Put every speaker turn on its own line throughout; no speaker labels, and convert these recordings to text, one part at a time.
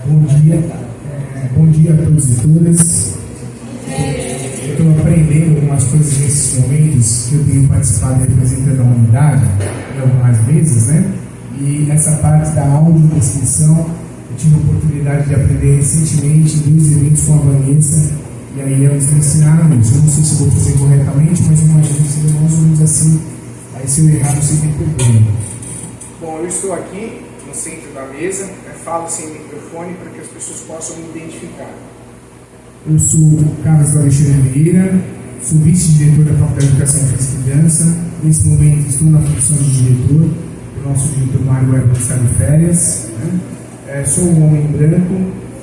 Bom dia a todos e todas. Eu estou aprendendo algumas coisas nesses momentos que eu tenho participado representando a humanidade em algumas vezes, né? E essa parte da audiodescrição eu tive a oportunidade de aprender recentemente em 2 eventos com a Vanessa, e aí eles me ensinaram isso. Eu não sei se vou fazer corretamente, mas eu imagino que seria mais ou menos assim. Aí se eu errar, você tem problema. Bom, eu estou aqui no centro da mesa, falo sem microfone para que as pessoas possam me identificar. Eu sou Carlos Alexandre Vieira, sou vice-diretor da Faculdade de Educação Física e Dança. Nesse momento estou na função de diretor, o nosso diretor Mário Web está de férias. Sou um homem branco,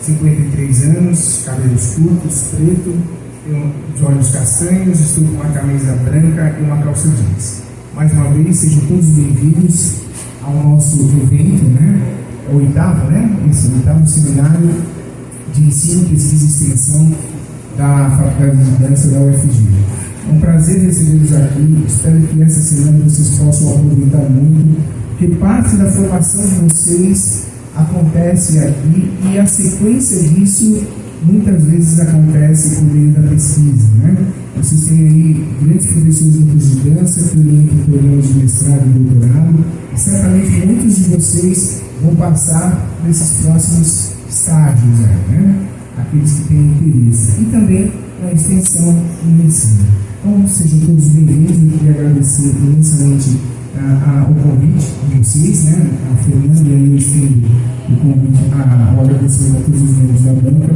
53 anos, cabelos curtos, preto, tenho os olhos castanhos, estou com uma camisa branca e uma calça jeans. Mais uma vez, sejam todos bem-vindos ao nosso evento, É o 8º, Esse 8º seminário de ensino, pesquisa e extensão da Faculdade de Dança da UFG. É um prazer recebê-los aqui. Espero que essa semana vocês possam aproveitar muito, porque parte da formação de vocês acontece aqui e a sequência disso muitas vezes acontece por meio da pesquisa, Vocês têm aí grandes professores do curso de dança que orientam programas de mestrado e doutorado, e certamente muitos de vocês vão passar nesses próximos estágios, Aqueles que têm interesse, e também na extensão e medicina. Então, sejam todos bem-vindos. Eu queria agradecer imensamente o convite de vocês, A Fernanda, e aí eu estendo o convite, o agradecimento a todos os membros da banca.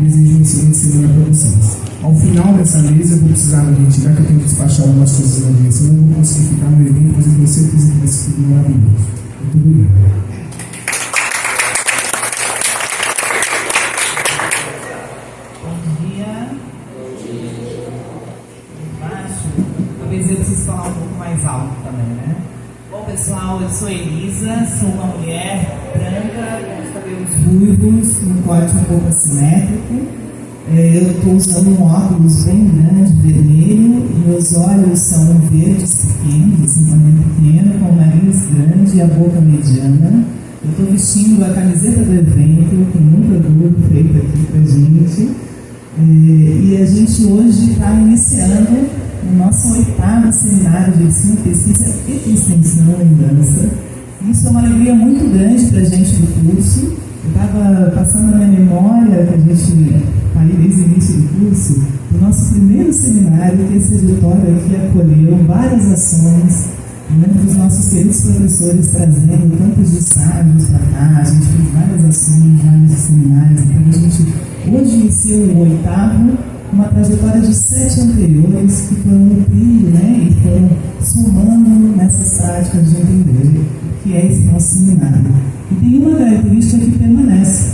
Desejo uma excelente semana para vocês. Ao final dessa mesa, eu vou precisar me retirar, que eu tenho que despachar algumas coisas na minha, senão eu não vou conseguir ficar no evento, mas eu tenho certeza que vai ser tudo maravilhoso. Muito obrigado.
Talvez eu precise falar um pouco mais alto também, Bom, pessoal, eu sou Elisa, sou uma mulher branca, com os cabelos ruivos, um corte um pouco assimétrico. Eu estou usando um óculos bem grande, vermelho, meus olhos são verdes pequenos, assim, tamanho pequeno, com o nariz grande e a boca mediana. Eu estou vestindo a camiseta do evento, com muito orgulho feito aqui pra gente. E a gente hoje está iniciando o nosso 8º seminário de ensino, pesquisa e extensão em dança. Isso é uma alegria muito grande para a gente do curso. Eu estava passando na minha memória, que a gente está aí desde o início do curso, o nosso primeiro seminário, que esse editório aqui acolheu várias ações, dos nossos queridos professores trazendo tantos estágios para cá. A gente fez várias ações, vários seminários. Então a gente hoje inicia o 8º, uma trajetória de 7 anteriores que foram nutrindo, e foram somando nessas práticas de entender que é esse nosso seminário. E tem uma característica que permanece,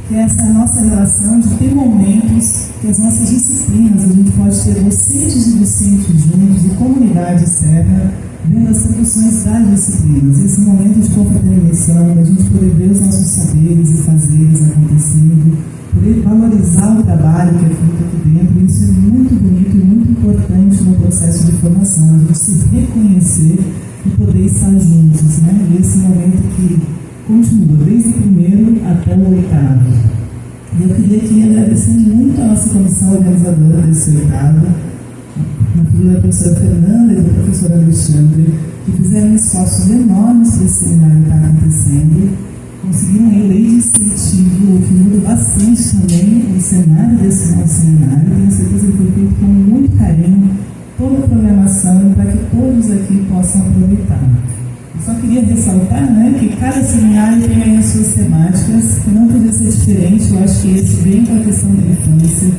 que é essa nossa relação de ter momentos que as nossas disciplinas, a gente pode ter docentes e docentes juntos, e comunidade externa, vendo as produções das disciplinas. Esse momento de confraternização, da gente poder ver os nossos saberes e fazeres acontecendo, poder valorizar o trabalho que é feito aqui dentro. Isso é muito bonito e muito importante no processo de formação, a gente se reconhecer e poder estar juntos, E esse momento que continua desde o 1º até o 8º. E eu queria aqui agradecer muito a nossa comissão organizadora desse 8º, na figura da professora Fernanda e do professor Alexandre, que fizeram esforços enormes para esse seminário estar acontecendo. Conseguiram aí lei de incentivo, o que muda bastante também o cenário desse nosso seminário. Tenho certeza que foi feito com muito carinho toda a programação para que todos aqui possam aproveitar. Eu só queria ressaltar, que cada seminário tem aí as suas temáticas, que não podia ser diferente. Eu acho que esse vem com a questão da infância,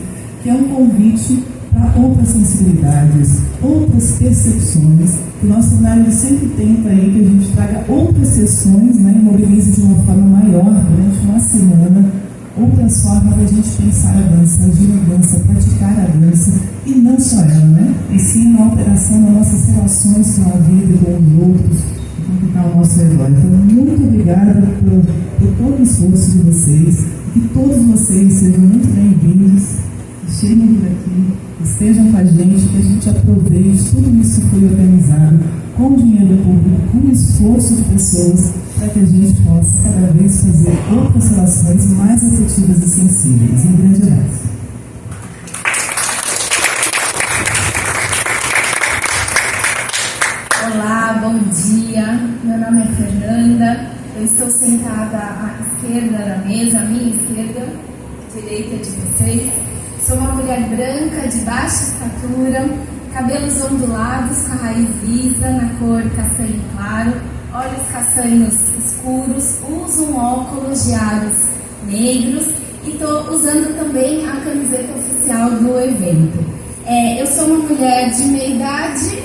que é um convite para outras sensibilidades, outras percepções. O nosso seminário sempre tenta aí que a gente traga outras sessões, e mobilize de uma forma maior durante uma semana outras formas da gente pensar a dança, agir a dança, praticar a dança, e não só ela, e sim uma alteração nas nossas relações com a vida, com os outros, e com o que está ao nosso redor. Então, muito obrigada por todo o esforço de vocês, e que todos vocês sejam muito bem-vindos, cheguem por aqui, estejam com a gente, que a gente aproveite tudo isso que foi organizado com dinheiro público, com esforço de pessoas, para que a gente possa cada vez fazer outras relações mais afetivas e sensíveis. Um grande abraço.
Olá, bom dia. Meu nome é Fernanda. Eu estou sentada à esquerda da mesa, à minha esquerda, direita de vocês. Sou uma mulher branca, de baixa estatura, cabelos ondulados, com a raiz lisa, na cor castanho claro, olhos castanhos escuros, uso um óculos de aros negros e estou usando também a camiseta oficial do evento. Eu sou uma mulher de meia idade.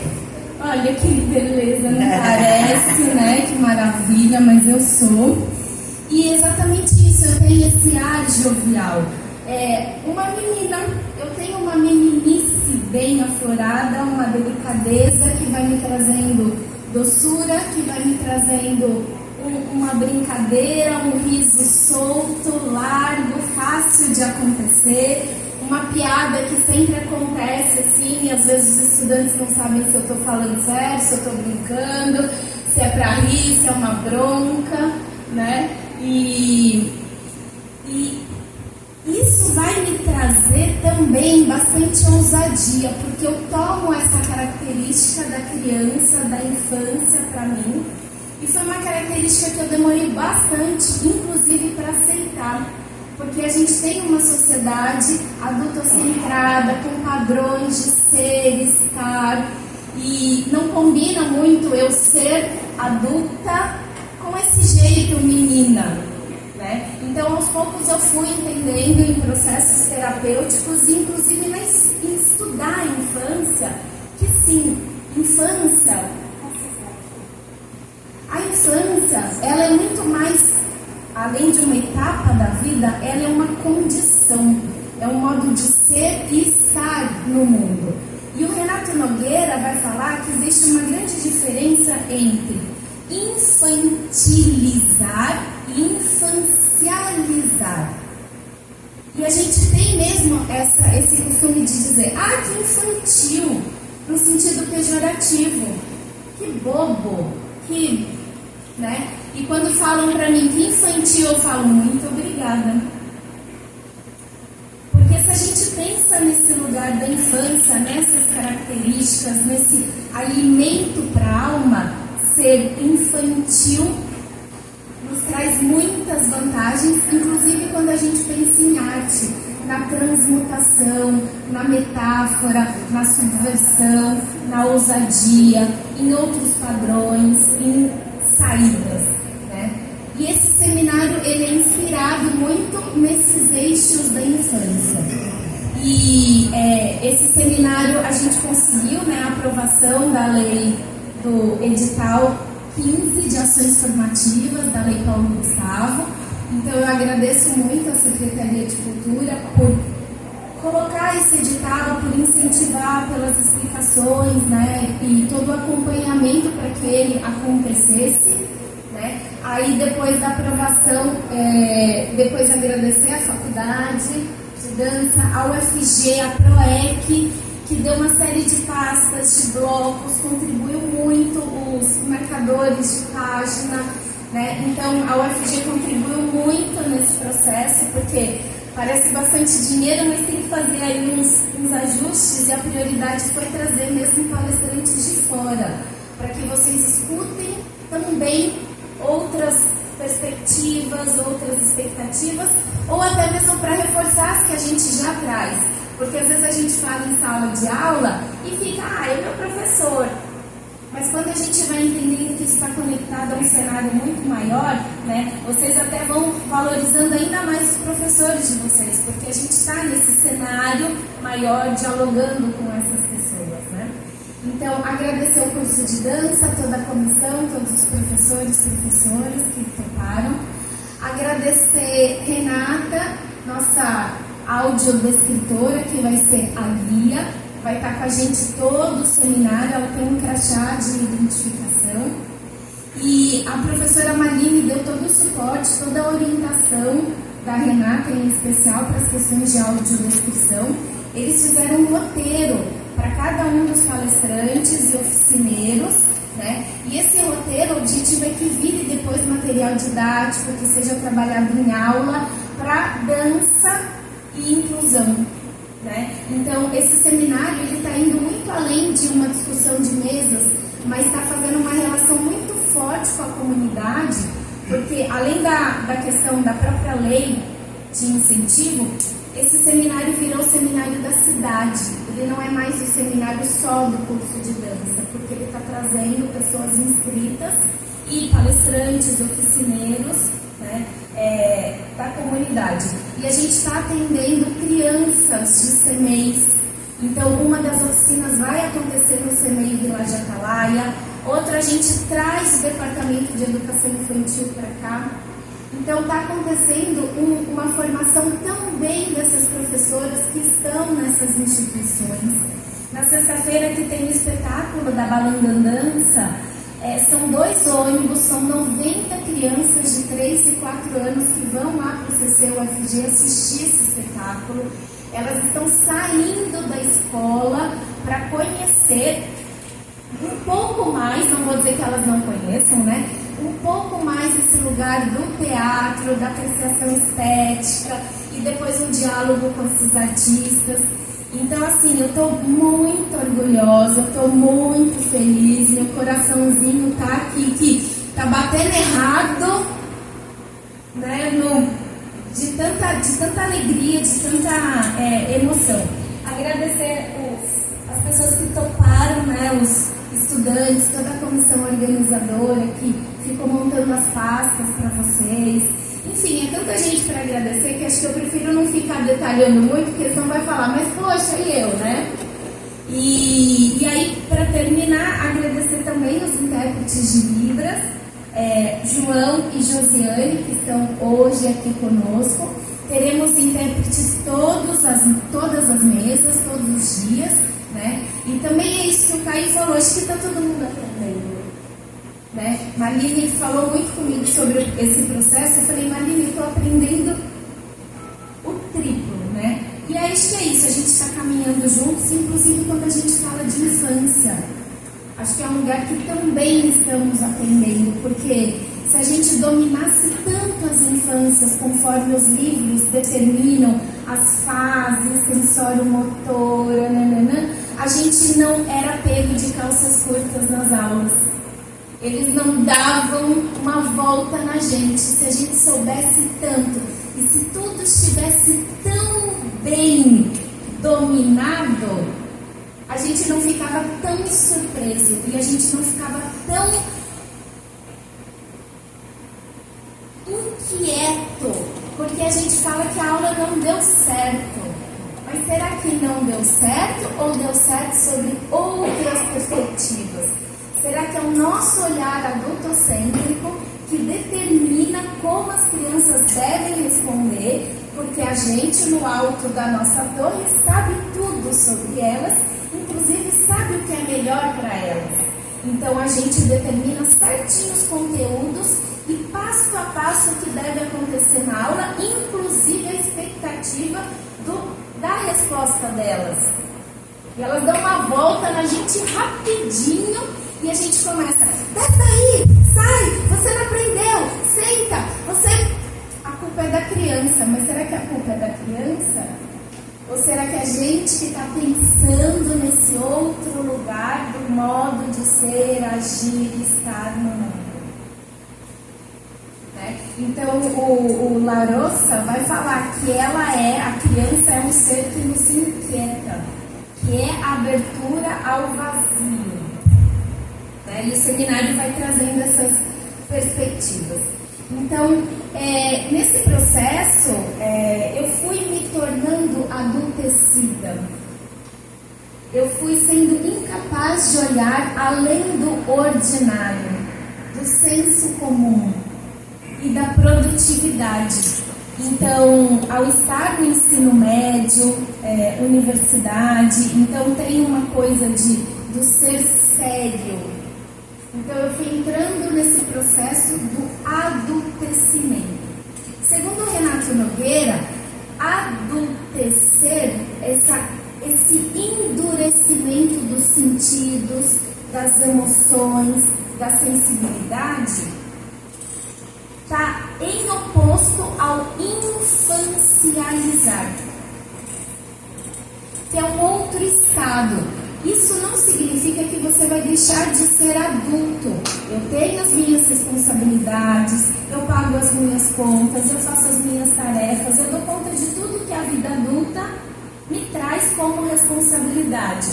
Olha que beleza, não parece, né? Que maravilha, mas eu sou. E exatamente isso, eu tenho esse ar jovial. Uma menina, eu tenho uma meninice bem aflorada, uma delicadeza que vai me trazendo doçura, que vai me trazendo uma brincadeira, um riso solto, largo, fácil de acontecer. Uma piada que sempre acontece assim, e às vezes os estudantes não sabem se eu estou falando sério, se eu estou brincando, se é para rir, se é uma bronca, né? E isso vai me trazer também bastante ousadia, porque eu tomo essa característica da criança, da infância para mim, e foi uma característica que eu demorei bastante, inclusive para aceitar. Porque a gente tem uma sociedade adultocentrada, com padrões de ser, estar, e não combina muito eu ser adulta com esse jeito menina, né? Então, aos poucos eu fui entendendo em processos terapêuticos, inclusive em estudar a infância, que sim, a infância, ela é muito mais, além de uma etapa da vida, ela é uma condição, é um modo de ser e estar no mundo. E o Renato Nogueira vai falar que existe uma grande diferença entre infantilizar e infancializar. E a gente tem mesmo esse costume de dizer, que infantil, no sentido pejorativo, que bobo, que, né? E quando falam pra mim que infantil, eu falo muito obrigada. Porque se a gente pensa nesse lugar da infância, nessas características, nesse alimento para a alma, ser infantil nos traz muitas vantagens, inclusive quando a gente pensa em arte, na transmutação, na metáfora, na subversão, na ousadia, em outros padrões, em saídas, né? E esse seminário, ele é inspirado muito nesses eixos da infância. E esse seminário a gente conseguiu, né, a aprovação da lei do edital 15 de ações formativas, da lei Paulo Gustavo. Então eu agradeço muito à Secretaria de Cultura por colocar esse edital, por incentivar pelas explicações, né, e todo o acompanhamento para que ele acontecesse, né. Aí depois da aprovação, depois agradecer à faculdade de dança, à UFG, à PROEC, que deu uma série de pastas, de blocos, contribuiu muito, os marcadores de página, né. Então a UFG contribuiu muito nesse processo, porque parece bastante dinheiro, mas tem que fazer aí uns ajustes, e a prioridade foi trazer mesmo palestrantes de fora, para que vocês escutem também outras perspectivas, outras expectativas, ou até mesmo para reforçar as que a gente já traz. Porque às vezes a gente fala em sala de aula e fica, é meu professor. Mas quando a gente vai entendendo que isso está conectado a um cenário muito maior, né, vocês até vão valorizando ainda mais os professores de vocês, porque a gente está nesse cenário maior, dialogando com essas pessoas, né? Então, agradecer o curso de dança, toda a comissão, todos os professores e professoras que toparam. Agradecer Renata, nossa audiodescritora, que vai ser a guia, vai estar com a gente todo o seminário, ela tem um crachá de identificação. E a professora Marine deu todo o suporte, toda a orientação da Renata, em especial para as questões de audiodescrição. Eles fizeram um roteiro para cada um dos palestrantes e oficineiros, né? E esse roteiro, o objetivo é que vire depois material didático que seja trabalhado em aula para dança e inclusão, né? Então, esse seminário está indo muito além de uma discussão de mesas, mas está fazendo uma relação muito forte com a comunidade, porque além da questão da própria lei de incentivo, esse seminário virou o seminário da cidade. Ele não é mais o seminário só do curso de dança, porque ele está trazendo pessoas inscritas e palestrantes, oficineiros, né, da comunidade. E a gente está atendendo crianças de CEMEIs. Então, uma das oficinas vai acontecer no CEMEI Vila de Atalaia, outra a gente traz o Departamento de Educação Infantil para cá. Então, está acontecendo uma formação também dessas professoras que estão nessas instituições. Na sexta-feira que tem o espetáculo da Balandandança, são 2 ônibus, são 90 crianças de 3 e 4 anos que vão lá para o CCUFG assistir esse espetáculo. Elas estão saindo da escola para conhecer um pouco mais, não vou dizer que elas não conheçam, né? Um pouco mais esse lugar do teatro, da apreciação estética e depois um diálogo com esses artistas. Então, assim, eu estou muito orgulhosa, eu estou muito feliz, meu coraçãozinho está aqui, que está batendo errado, né, de tanta alegria, de tanta emoção. Agradecer as pessoas que toparam, né, os estudantes, toda a comissão organizadora que ficou montando as pastas para vocês. Enfim, é tanta gente para agradecer que acho que eu prefiro não ficar detalhando muito, porque senão vai falar, mas poxa, e eu, né? E aí, para terminar, agradecer também os intérpretes de Libras, João e Josiane, que estão hoje aqui conosco. Teremos intérpretes todas as mesas, todos os dias, né? E também é isso que o Caio falou, acho que está todo mundo aprendendo. Né? Marlene falou muito comigo sobre esse processo. Eu falei, Marlene, eu estou aprendendo o triplo, né? E aí acho que é isso, a gente está caminhando juntos, inclusive quando a gente fala de infância. Acho que é um lugar que também estamos aprendendo, porque se a gente dominasse tanto as infâncias, conforme os livros determinam as fases sensório-motora, a gente não era pego de calças curtas nas aulas. Eles não davam uma volta na gente. Se a gente soubesse tanto e se tudo estivesse tão bem dominado, a gente não ficava tão surpreso e a gente não ficava tão inquieto, porque a gente fala que a aula não deu certo. Mas será que não deu certo ou deu certo sobre outras perspectivas? Será que é o nosso olhar adultocêntrico que determina como as crianças devem responder? Porque a gente, no alto da nossa torre, sabe tudo sobre elas, inclusive sabe o que é melhor para elas. Então, a gente determina certinho os conteúdos e passo a passo o que deve acontecer na aula, inclusive a expectativa da resposta delas. E elas dão uma volta na gente rapidinho. E a gente começa, desce daí, sai, você não aprendeu, senta, a culpa é da criança, mas será que a culpa é da criança? Ou será que a gente que está pensando nesse outro lugar do modo de ser, agir e estar no mundo? Né? Então o Larossa vai falar que a criança é um ser que nos inquieta, que é a abertura ao vazio. E o seminário vai trazendo essas perspectivas. Então, nesse processo, eu fui me tornando adultecida. Eu fui sendo incapaz de olhar além do ordinário, do senso comum e da produtividade. Então, ao estar no ensino médio, universidade, então tem uma coisa do ser sério. Então, eu fui entrando nesse processo do adultecimento. Segundo Renato Nogueira, adultecer, esse endurecimento dos sentidos, das emoções, da sensibilidade, está em oposto ao infancializar, que é um outro estado. Isso não significa que você vai deixar de ser adulto. Eu tenho as minhas responsabilidades, eu pago as minhas contas, eu faço as minhas tarefas, eu dou conta de tudo que a vida adulta me traz como responsabilidade.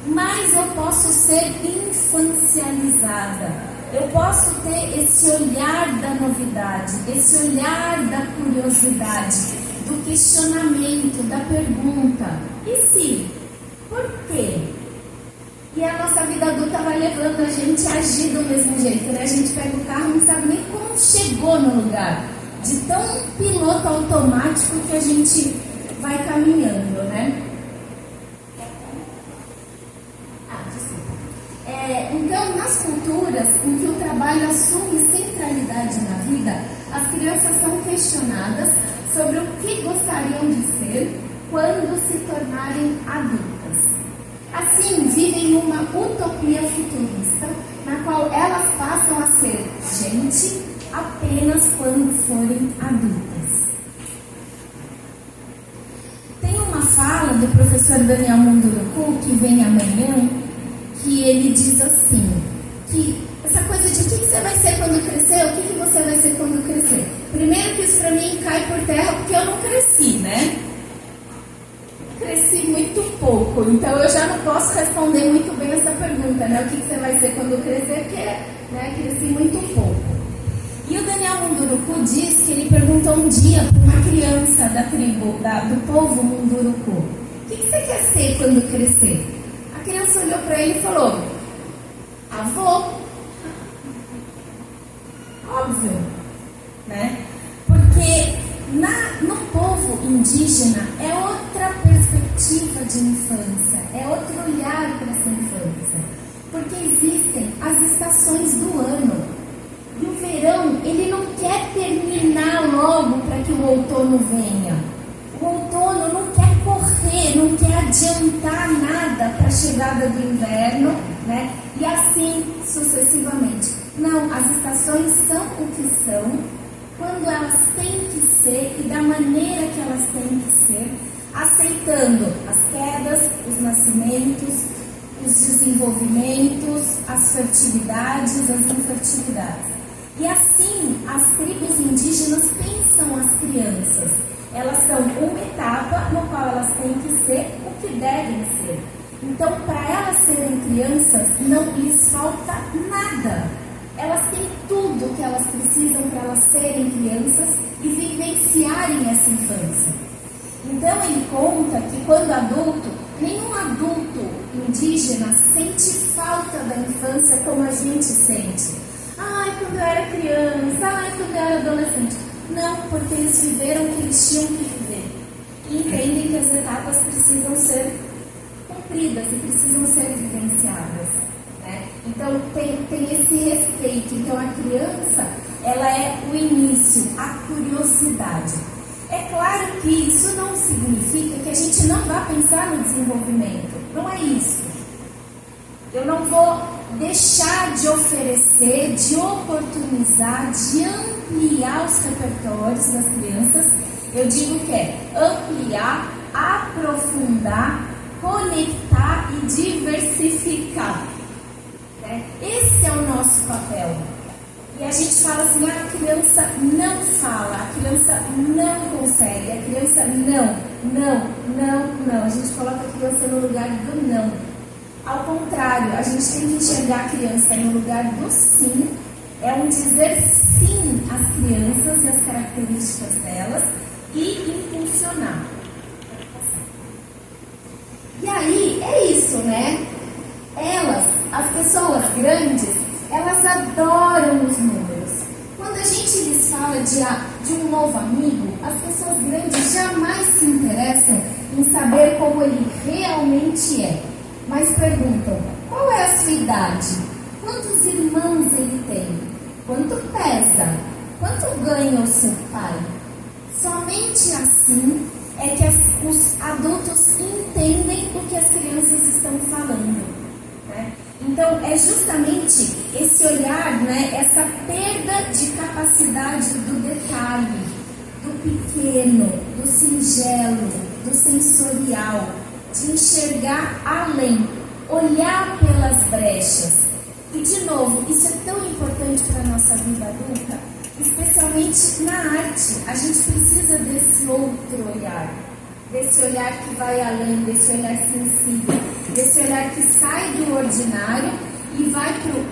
Mas eu posso ser infancializada. Eu posso ter esse olhar da novidade, esse olhar da curiosidade, do questionamento, da pergunta. E se? Por quê? E a nossa vida adulta vai levando a gente a agir do mesmo jeito, né? A gente pega o carro e não sabe nem como chegou no lugar. De tão piloto automático que a gente vai caminhando, né? Então, nas culturas em que o trabalho assume centralidade na vida, as crianças são questionadas sobre o que gostariam de ser quando se tornarem adultas. Assim, vivem uma utopia futurista, na qual elas passam a ser gente apenas quando forem adultas. Tem uma fala do professor Daniel Munduruku, que vem amanhã, que ele diz assim, que essa coisa de o que você vai ser quando crescer, o que você vai ser quando crescer. Primeiro que isso pra mim cai por terra porque eu não cresci, né? Cresci muito pouco, então eu já não posso responder muito bem essa pergunta, né? O que você vai ser quando crescer, porque, né, cresci muito pouco. E o Daniel Munduruku diz que ele perguntou um dia para uma criança da tribo, do povo Munduruku, o que você quer ser quando crescer? A criança olhou para ele e falou, avô. Óbvio, né? Porque no povo indígena é outra perspectiva de infância, é outro olhar para essa infância. Porque existem as estações do ano. E o verão, ele não quer terminar logo para que o outono venha. O outono não quer correr, não quer adiantar nada para a chegada do inverno, né? E assim sucessivamente. Não, as estações são o que são, quando elas têm que ser e da maneira que elas têm que ser, aceitando as quedas, os nascimentos, os desenvolvimentos, as fertilidades, as infertilidades. E assim, as tribos indígenas pensam as crianças. Elas são uma etapa no qual elas têm que ser o que devem ser. Então, para elas serem crianças, não lhes falta nada. Elas têm tudo que elas precisam para elas serem crianças e vivenciarem essa infância. Então, ele conta que quando adulto, nenhum adulto indígena sente falta da infância como a gente sente. Ai, quando eu era criança, ai, quando eu era adolescente. Não, porque eles viveram o que eles tinham que viver. E entendem que as etapas precisam ser cumpridas e precisam ser vivenciadas. Né? Então, tem esse respeito. Então, a criança, ela é o início, a curiosidade. É claro que isso não significa que a gente não vá pensar no desenvolvimento. Não é isso. Eu não vou deixar de oferecer, de oportunizar, de ampliar os repertórios das crianças. Eu digo que é ampliar, aprofundar, conectar e diversificar. Né? Esse é o nosso papel. E a gente fala assim, a criança não fala, a criança não consegue, a criança não. A gente coloca a criança no lugar do não. Ao contrário, a gente tem que enxergar a criança no lugar do sim, é um dizer sim às crianças e às características delas e impulsionar. E aí, é isso, né? Elas, as pessoas grandes, elas adoram os números. Quando a gente lhes fala de um novo amigo, as pessoas grandes jamais se interessam em saber como ele realmente é. Mas perguntam, qual é a sua idade? Quantos irmãos ele tem? Quanto pesa? Quanto ganha o seu pai? Somente assim é que os adultos entendem o que as crianças estão falando. Né? Então, é justamente esse olhar, né, essa perda de capacidade do detalhe, do pequeno, do singelo, do sensorial, de enxergar além, olhar pelas brechas. E, de novo, isso é tão importante para a nossa vida adulta, especialmente na arte. A gente precisa desse outro olhar, desse olhar que vai além, desse olhar sensível, desse olhar que sai do ordinário e vai para o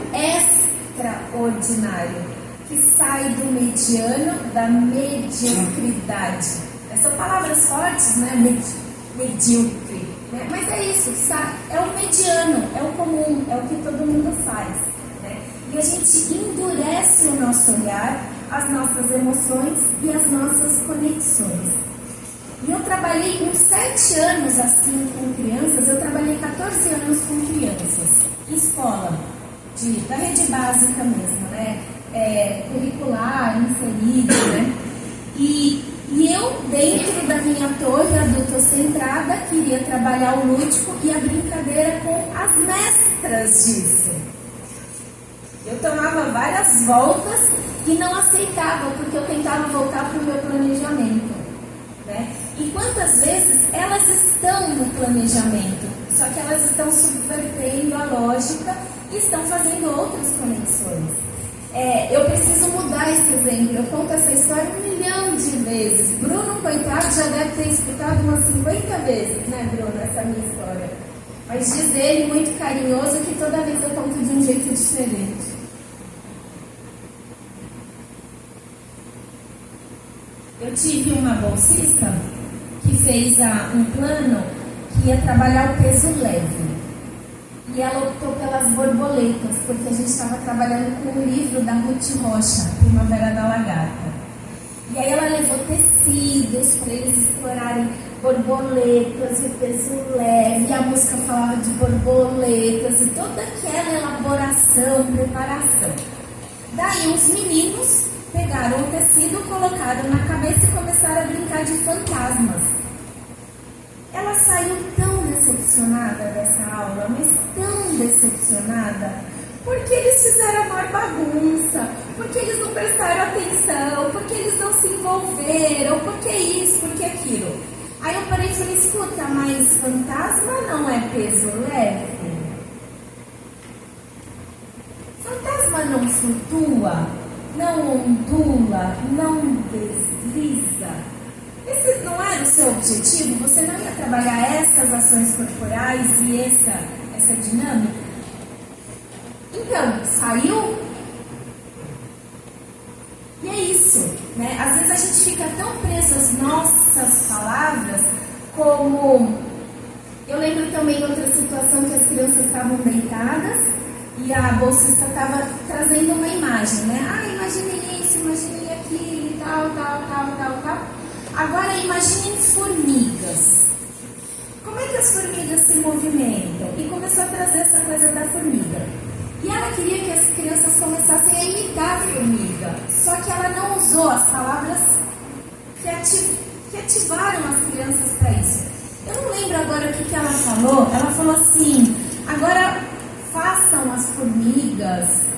extraordinário, que sai do mediano, da mediocridade. São palavras fortes, né? Medíocre. Né? Mas é isso, é o mediano, é o comum, é o que todo mundo faz. Né? E a gente endurece o nosso olhar, as nossas emoções e as nossas conexões. E eu trabalhei uns 7 anos assim com crianças, eu trabalhei 14 anos com crianças, em escola, da rede básica mesmo, né? Curricular, inserida, né? E eu, dentro da minha torre adultocentrada, queria trabalhar o lúdico e a brincadeira com as mestras disso. Eu tomava várias voltas e não aceitava, porque eu tentava voltar para o meu planejamento. Né? E quantas vezes elas estão no planejamento, só que elas estão subvertendo a lógica e estão fazendo outras conexões. Eu preciso mudar esse exemplo. Eu conto essa história 1 milhão de vezes. Bruno, coitado, já deve ter escutado umas 50 vezes, né, Bruno, essa minha história. Mas diz ele, muito carinhoso, que toda vez eu conto de um jeito diferente. Eu tive uma bolsista que fez um plano que ia trabalhar o peso leve. E ela optou pelas borboletas, porque a gente estava trabalhando com o livro da Ruth Rocha, Primavera da Lagarta. E aí ela levou tecidos para eles explorarem borboletas e peso leve, e a música falava de borboletas e toda aquela elaboração, preparação. Daí os meninos pegaram o tecido, colocaram na cabeça e começaram a brincar de fantasmas. Ela saiu tão decepcionada dessa aula, mas tão decepcionada, porque eles fizeram a maior bagunça, porque eles não prestaram atenção, porque eles não se envolveram, porque isso, porque aquilo. Aí eu parei e falei, escuta, mas fantasma não é peso leve? Fantasma não flutua, não ondula, não desliza. Esse não era o seu objetivo? Você não ia trabalhar essas ações corporais e essa dinâmica? Então, saiu? E é isso, né? Às vezes a gente fica tão preso às nossas palavras, como... Eu lembro também outra situação que as crianças estavam deitadas e a bolsista estava trazendo uma imagem, né? Imagine isso, imagine aquilo e tal. Agora imaginem formigas. Como é que as formigas se movimentam? E começou a trazer essa coisa da formiga. E ela queria que as crianças começassem a imitar a formiga. Só que ela não usou as palavras que ativaram as crianças para isso. Eu não lembro agora o que ela falou. Ela falou assim, agora façam as formigas...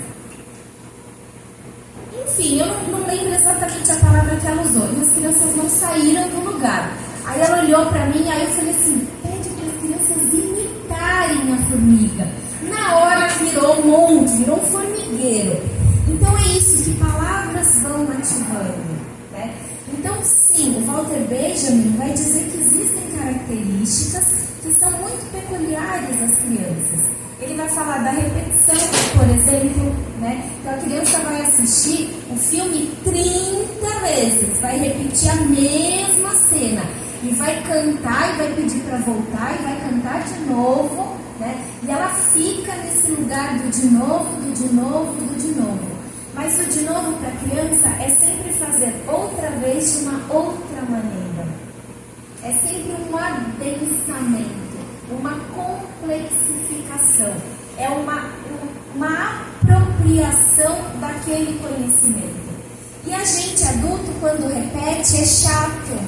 Enfim, eu não lembro exatamente a palavra que ela usou. E as crianças não saíram do lugar. Aí ela olhou para mim, aí eu falei assim, pede para as crianças imitarem a formiga. Na hora virou um monte, virou um formigueiro. Então é isso, que palavras vão ativando. Né? Então sim, o Walter Benjamin vai dizer que existem características que são muito peculiares das crianças. Ele vai falar da repetição, por exemplo, né? Então a criança vai assistir o filme 30 vezes, vai repetir a mesma cena e vai cantar e vai pedir para voltar e vai cantar de novo, né? E ela fica nesse lugar do de novo, do de novo, do de novo. Mas o de novo para a criança é sempre fazer outra vez de uma outra maneira. É sempre um adensamento, uma complexificação, é uma apropriação daquele conhecimento. E a gente adulto, quando repete, é chato.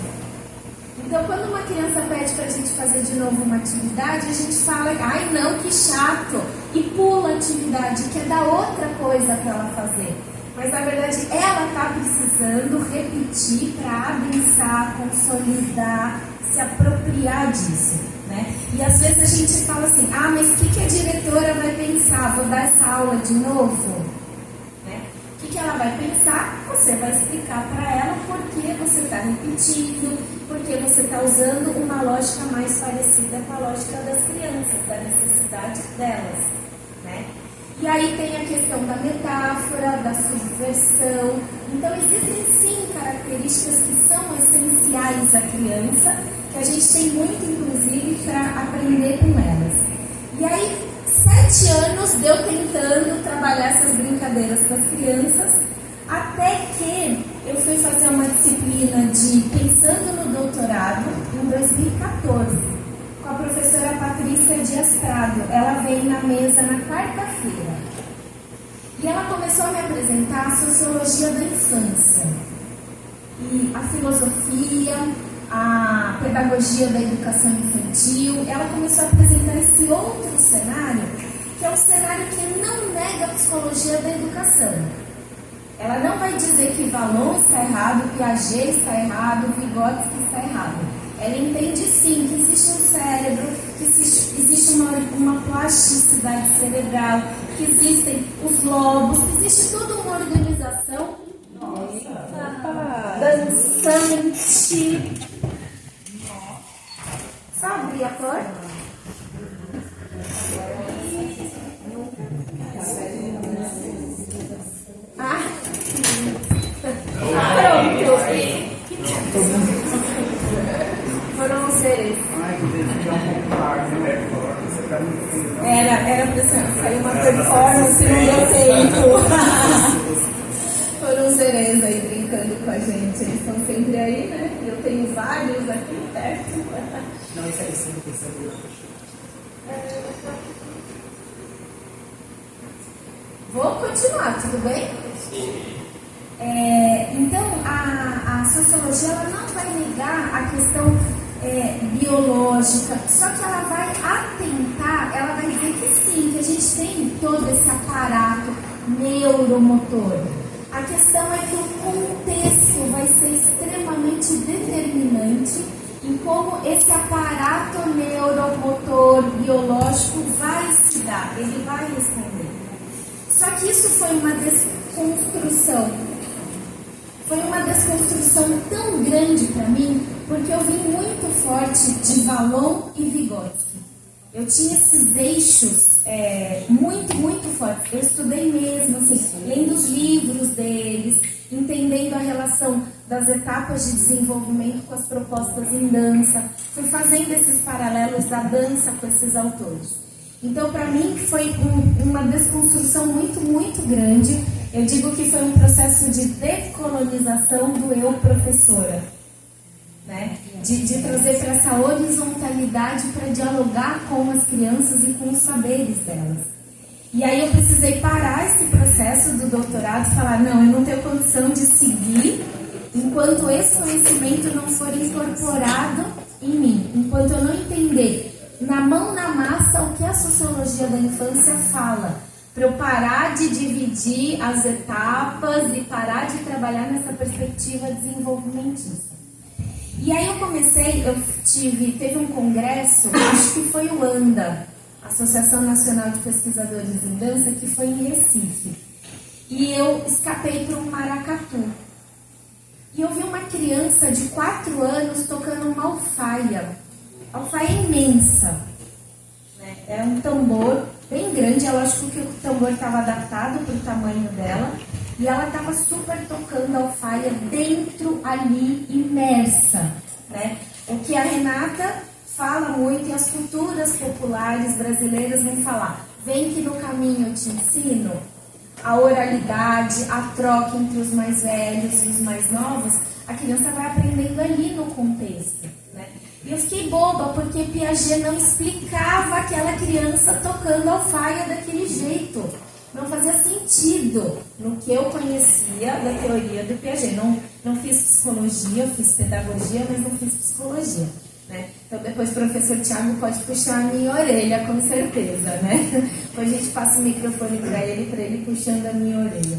Então, quando uma criança pede para a gente fazer de novo uma atividade, a gente fala, ai não, que chato, e pula. atividade, quer dar outra coisa para ela fazer. Mas, na verdade, ela está precisando repetir para adensar, consolidar, se apropriar disso, né? E às vezes a gente fala assim, mas o que a diretora vai pensar? Vou dar essa aula de novo? Né? O que ela vai pensar? Você vai explicar para ela por que você está repetindo, porque você está usando uma lógica mais parecida com a lógica das crianças, da necessidade delas, né? E aí tem a questão da metáfora, da subversão. Então existem sim características que são essenciais à criança, que a gente tem muito inclusive para aprender com elas. E aí 7 anos deu tentando trabalhar essas brincadeiras com as crianças, até que eu fui fazer uma disciplina de Pensando no Doutorado em 2014, com a professora Patrícia Dias Prado. Ela veio na mesa na quarta-feira. E ela começou a me apresentar a sociologia da infância. E a filosofia, a pedagogia da educação infantil. Ela começou a apresentar esse outro cenário, que é um cenário que não nega a psicologia da educação. Ela não vai dizer que Vallon está errado, Piaget está errado, Vygotsky está errado. Ela entende sim que existe um cérebro, que existe uma plasticidade cerebral, que existem os lobos, que existe toda uma organização dançante. Só abrir a porta. Foram os seres. Era pra sair uma performance, não deu tempo. Foram os seres aí brincando com a gente. Eles estão sempre aí, né? Eu tenho vários aqui perto.
Não, isso aí sim, não precisa ver.
Vou continuar, tudo bem? Então, a sociologia ela não vai negar a questão biológica, só que ela vai atentar, ela vai dizer que sim, que a gente tem todo esse aparato neuromotor. A questão é que o contexto vai ser extremamente determinante em como esse aparato neuromotor biológico vai se dar, ele vai responder. Só que isso foi uma desconstrução. Foi uma desconstrução tão grande para mim, porque eu vim muito forte de Vallon e Vygotsky. Eu tinha esses eixos muito, muito fortes. Eu estudei mesmo, assim, lendo os livros deles, entendendo a relação das etapas de desenvolvimento com as propostas em dança. Fui fazendo esses paralelos da dança com esses autores. Então, para mim, foi uma desconstrução muito, muito grande. Eu digo que foi um processo de decolonização do eu professora, né? De trazer para essa horizontalidade para dialogar com as crianças e com os saberes delas. E aí eu precisei parar esse processo do doutorado e falar, não, eu não tenho condição de seguir enquanto esse conhecimento não for incorporado em mim, enquanto eu não entender na mão, na massa, o que a sociologia da infância fala, para eu parar de dividir as etapas e parar de trabalhar nessa perspectiva desenvolvimentista. E aí teve um congresso, acho que foi o ANDA, Associação Nacional de Pesquisadores em Dança, que foi em Recife. E eu escapei para um maracatu. E eu vi uma criança de 4 anos tocando uma alfaia. A alfaia é imensa, né? É um tambor bem grande, é lógico que o tambor estava adaptado para o tamanho dela, e ela estava super tocando a alfaia dentro ali, imersa, né? O que a Renata fala muito, e as culturas populares brasileiras vão falar, vem que no caminho eu te ensino, a oralidade, a troca entre os mais velhos e os mais novos, a criança vai aprendendo ali no contexto, né? E eu fiquei boba, porque Piaget não explicava aquela criança tocando alfaia daquele jeito. Não fazia sentido no que eu conhecia da teoria do Piaget. Não fiz psicologia, eu fiz pedagogia, mas não fiz psicologia. né? Então depois o professor Tiago pode puxar a minha orelha, com certeza, né? Depois a gente passa o microfone para ele puxando a minha orelha.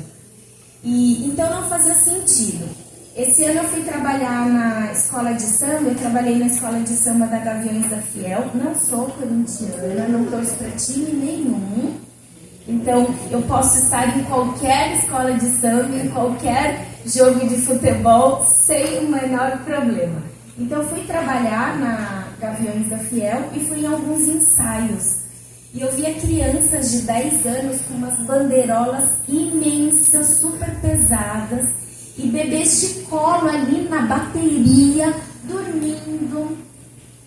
E então não fazia sentido. Esse ano eu fui trabalhar na escola de samba, eu trabalhei na escola de samba da Gaviões da Fiel. Não sou corintiana, não torço para time nenhum. Então eu posso estar em qualquer escola de samba, em qualquer jogo de futebol, sem o menor problema. Então eu fui trabalhar na Gaviões da Fiel e fui em alguns ensaios. E eu via crianças de 10 anos com umas bandeirolas imensas, super pesadas, e bebês de colo ali na bateria, dormindo,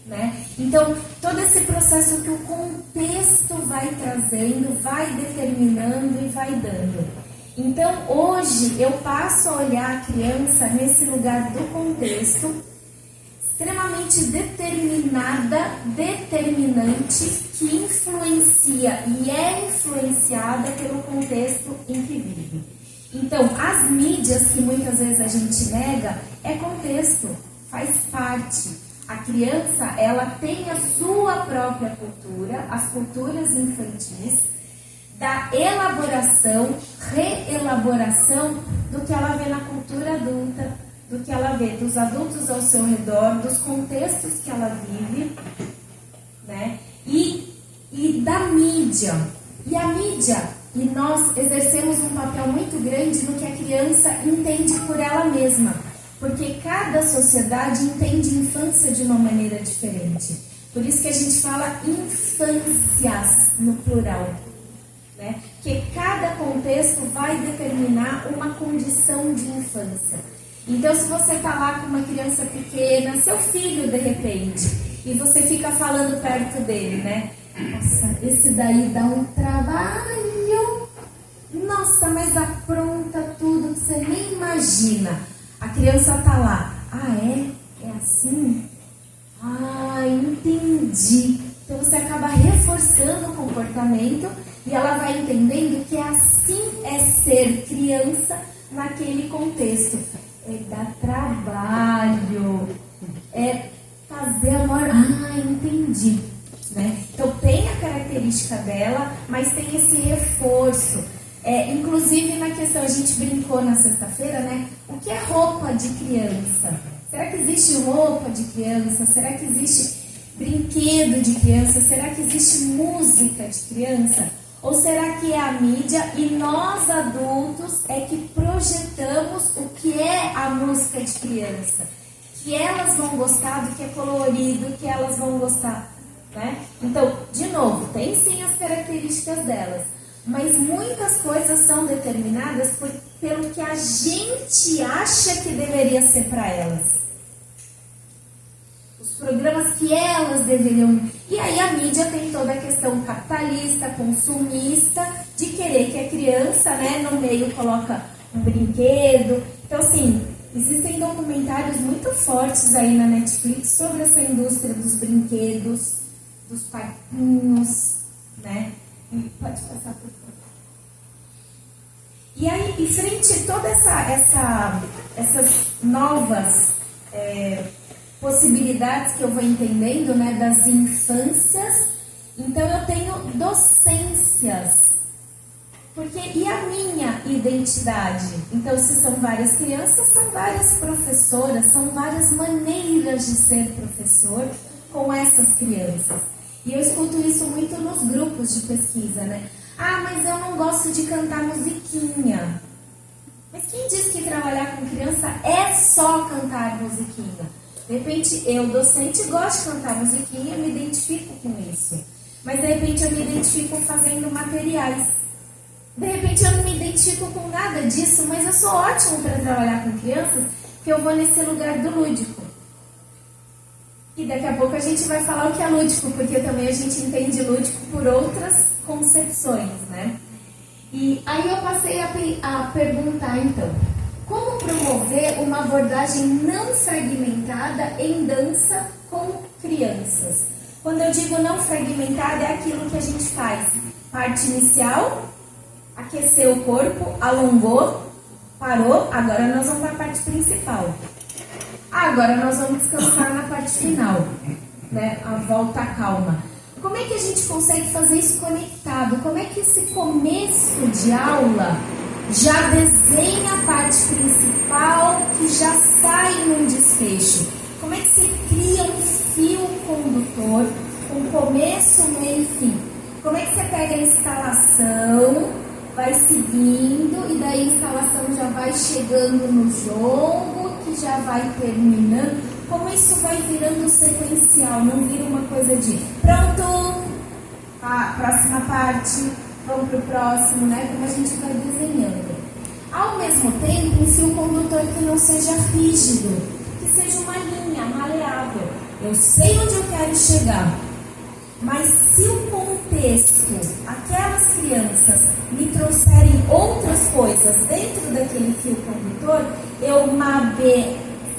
né? Então, todo esse processo que o contexto vai trazendo, vai determinando e vai dando. Então, hoje, eu passo a olhar a criança nesse lugar do contexto, extremamente determinada, determinante, que influencia e é influenciada pelo contexto em que vive. Então, as mídias, que muitas vezes a gente nega, é contexto, faz parte. A criança, ela tem a sua própria cultura, as culturas infantis, da elaboração, reelaboração do que ela vê na cultura adulta, do que ela vê dos adultos ao seu redor, dos contextos que ela vive, né? E da mídia. E a mídia, e nós exercemos um papel muito grande no que a criança entende por ela mesma, porque cada sociedade entende infância de uma maneira diferente. Por isso que a gente fala infâncias no plural, né? Que cada contexto vai determinar uma condição de infância. Então, se você está lá com uma criança pequena, seu filho de repente, e você fica falando perto dele, né? Nossa, esse daí dá um trabalho. Nossa, mas apronta tudo que você nem imagina. A criança tá lá. Ah, é? É assim? Ah, entendi. Então você acaba reforçando o comportamento e ela vai entendendo que assim é ser criança naquele contexto. É dar trabalho. É fazer amor. Ah, entendi. Né? Então tem a característica dela, mas tem esse reforço. Inclusive na questão, a gente brincou na sexta-feira, né? O que é roupa de criança? Será que existe roupa de criança? Será que existe brinquedo de criança? Será que existe música de criança? Ou será que é a mídia e nós adultos é que projetamos o que é a música de criança? Que elas vão gostar do que é colorido, que elas vão gostar, né? Então, de novo, tem sim as características delas, mas muitas coisas são determinadas pelo que a gente acha que deveria ser para elas. Os programas que elas deveriam... E aí a mídia tem toda a questão capitalista, consumista, de querer que a criança, né, no meio coloca um brinquedo. Então, assim, existem documentários muito fortes aí na Netflix sobre essa indústria dos brinquedos, dos parquinhos, né? Pode passar, por favor. E aí, em frente a todas essas novas possibilidades que eu vou entendendo, né, das infâncias, então eu tenho docências. Porque, e a minha identidade? Então, se são várias crianças, são várias professoras, são várias maneiras de ser professor com essas crianças. E eu escuto isso muito nos grupos de pesquisa, né? Ah, mas eu não gosto de cantar musiquinha. Mas quem diz que trabalhar com criança é só cantar musiquinha? De repente, eu, docente, gosto de cantar musiquinha, me identifico com isso. Mas, de repente, eu me identifico fazendo materiais. De repente, eu não me identifico com nada disso, mas eu sou ótimo para trabalhar com crianças, porque eu vou nesse lugar do lúdico. E daqui a pouco a gente vai falar o que é lúdico, porque também a gente entende lúdico por outras concepções, né? E aí eu passei a perguntar, então, como promover uma abordagem não fragmentada em dança com crianças? Quando eu digo não fragmentada, é aquilo que a gente faz. Parte inicial, aqueceu o corpo, alongou, parou, agora nós vamos para a parte principal. Agora nós vamos descansar na parte final, né? A volta calma. Como é que a gente consegue fazer isso conectado? Como é que esse começo de aula já desenha a parte principal que já sai num desfecho? Como é que você cria um fio condutor com começo, meio e fim? Como é que você pega a instalação, vai seguindo e daí a instalação já vai chegando no jogo, que já vai terminando? Como isso vai virando sequencial, não vira uma coisa de pronto, a próxima parte, vamos para o próximo, né? Como a gente vai desenhando. Ao mesmo tempo, um fio condutor que não seja rígido, que seja uma linha maleável. Eu sei onde eu quero chegar, mas se o contexto, aquelas crianças me trouxerem outras coisas dentro daquele fio condutor, eu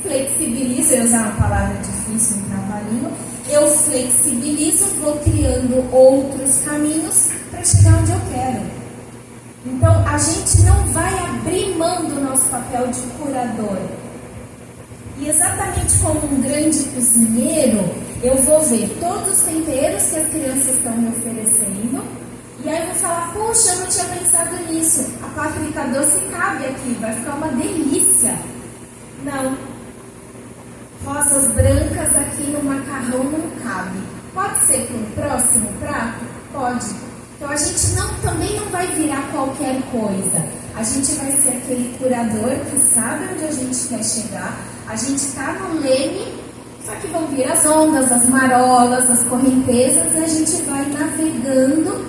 flexibilizo, eu usar uma palavra difícil, um trabalhinho, eu flexibilizo, vou criando outros caminhos para chegar onde eu quero. Então, a gente não vai abrir mão do nosso papel de curador. E exatamente como um grande cozinheiro, eu vou ver todos os temperos que as crianças estão me oferecendo, e aí eu vou falar, puxa, eu não tinha pensado nisso, a páprica doce cabe aqui, vai ficar uma delícia. Não. Rosas brancas aqui no macarrão não cabe. Pode ser para um próximo prato? Pode. Então a gente também não vai virar qualquer coisa. A gente vai ser aquele curador que sabe onde a gente quer chegar. A gente está no leme, só que vão vir as ondas, as marolas, as correntezas, e a gente vai navegando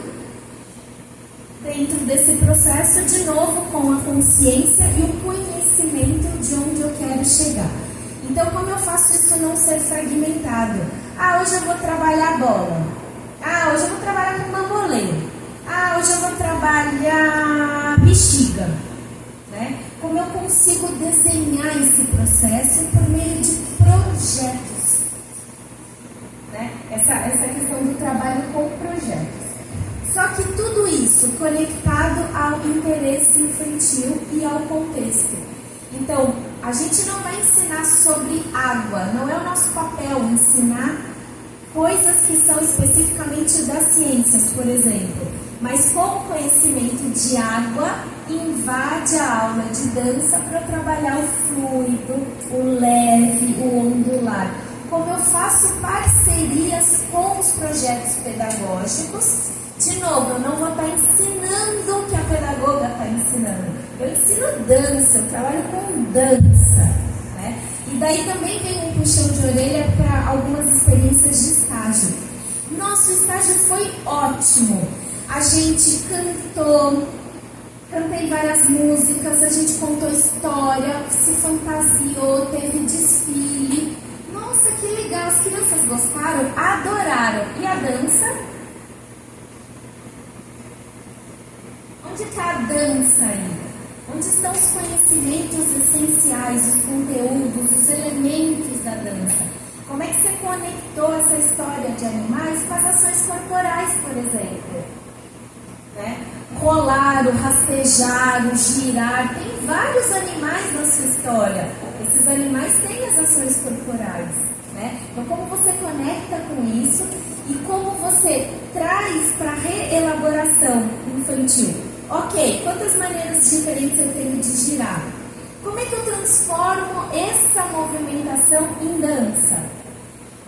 dentro desse processo de novo com a consciência e o conhecimento de onde eu quero chegar. Então, como eu faço isso não ser fragmentado? Hoje eu vou trabalhar bola. Hoje eu vou trabalhar com bambolê. Hoje eu vou trabalhar bexiga. Né? Como eu consigo desenhar esse processo por meio de projetos? Né? Essa questão do trabalho com projetos. Só que tudo isso conectado ao interesse infantil e ao contexto. Então, a gente não vai ensinar sobre água, não é o nosso papel ensinar coisas que são especificamente das ciências, por exemplo. Mas com o conhecimento de água, invade a aula de dança para trabalhar o fluido, o leve, o ondular. Como eu faço parcerias com os projetos pedagógicos, de novo, eu não vou estar ensinando o que a pedagoga está ensinando. Eu ensino dança, eu trabalho com dança. Né? E daí também vem um puxão de orelha para algumas experiências de estágio. Nosso estágio foi ótimo. A gente cantei várias músicas, a gente contou história, se fantasiou, teve desfile. Nossa, que legal, as crianças gostaram, adoraram. E a dança? Onde está a dança aí? Onde estão os conhecimentos essenciais, os conteúdos, os elementos da dança? Como é que você conectou essa história de animais com as ações corporais, por exemplo? Né? Rolar, o rastejar, o girar, tem vários animais na sua história. Esses animais têm as ações corporais. Né? Então, como você conecta com isso e como você traz para a reelaboração infantil? Ok, quantas maneiras diferentes eu tenho de girar? Como é que eu transformo essa movimentação em dança?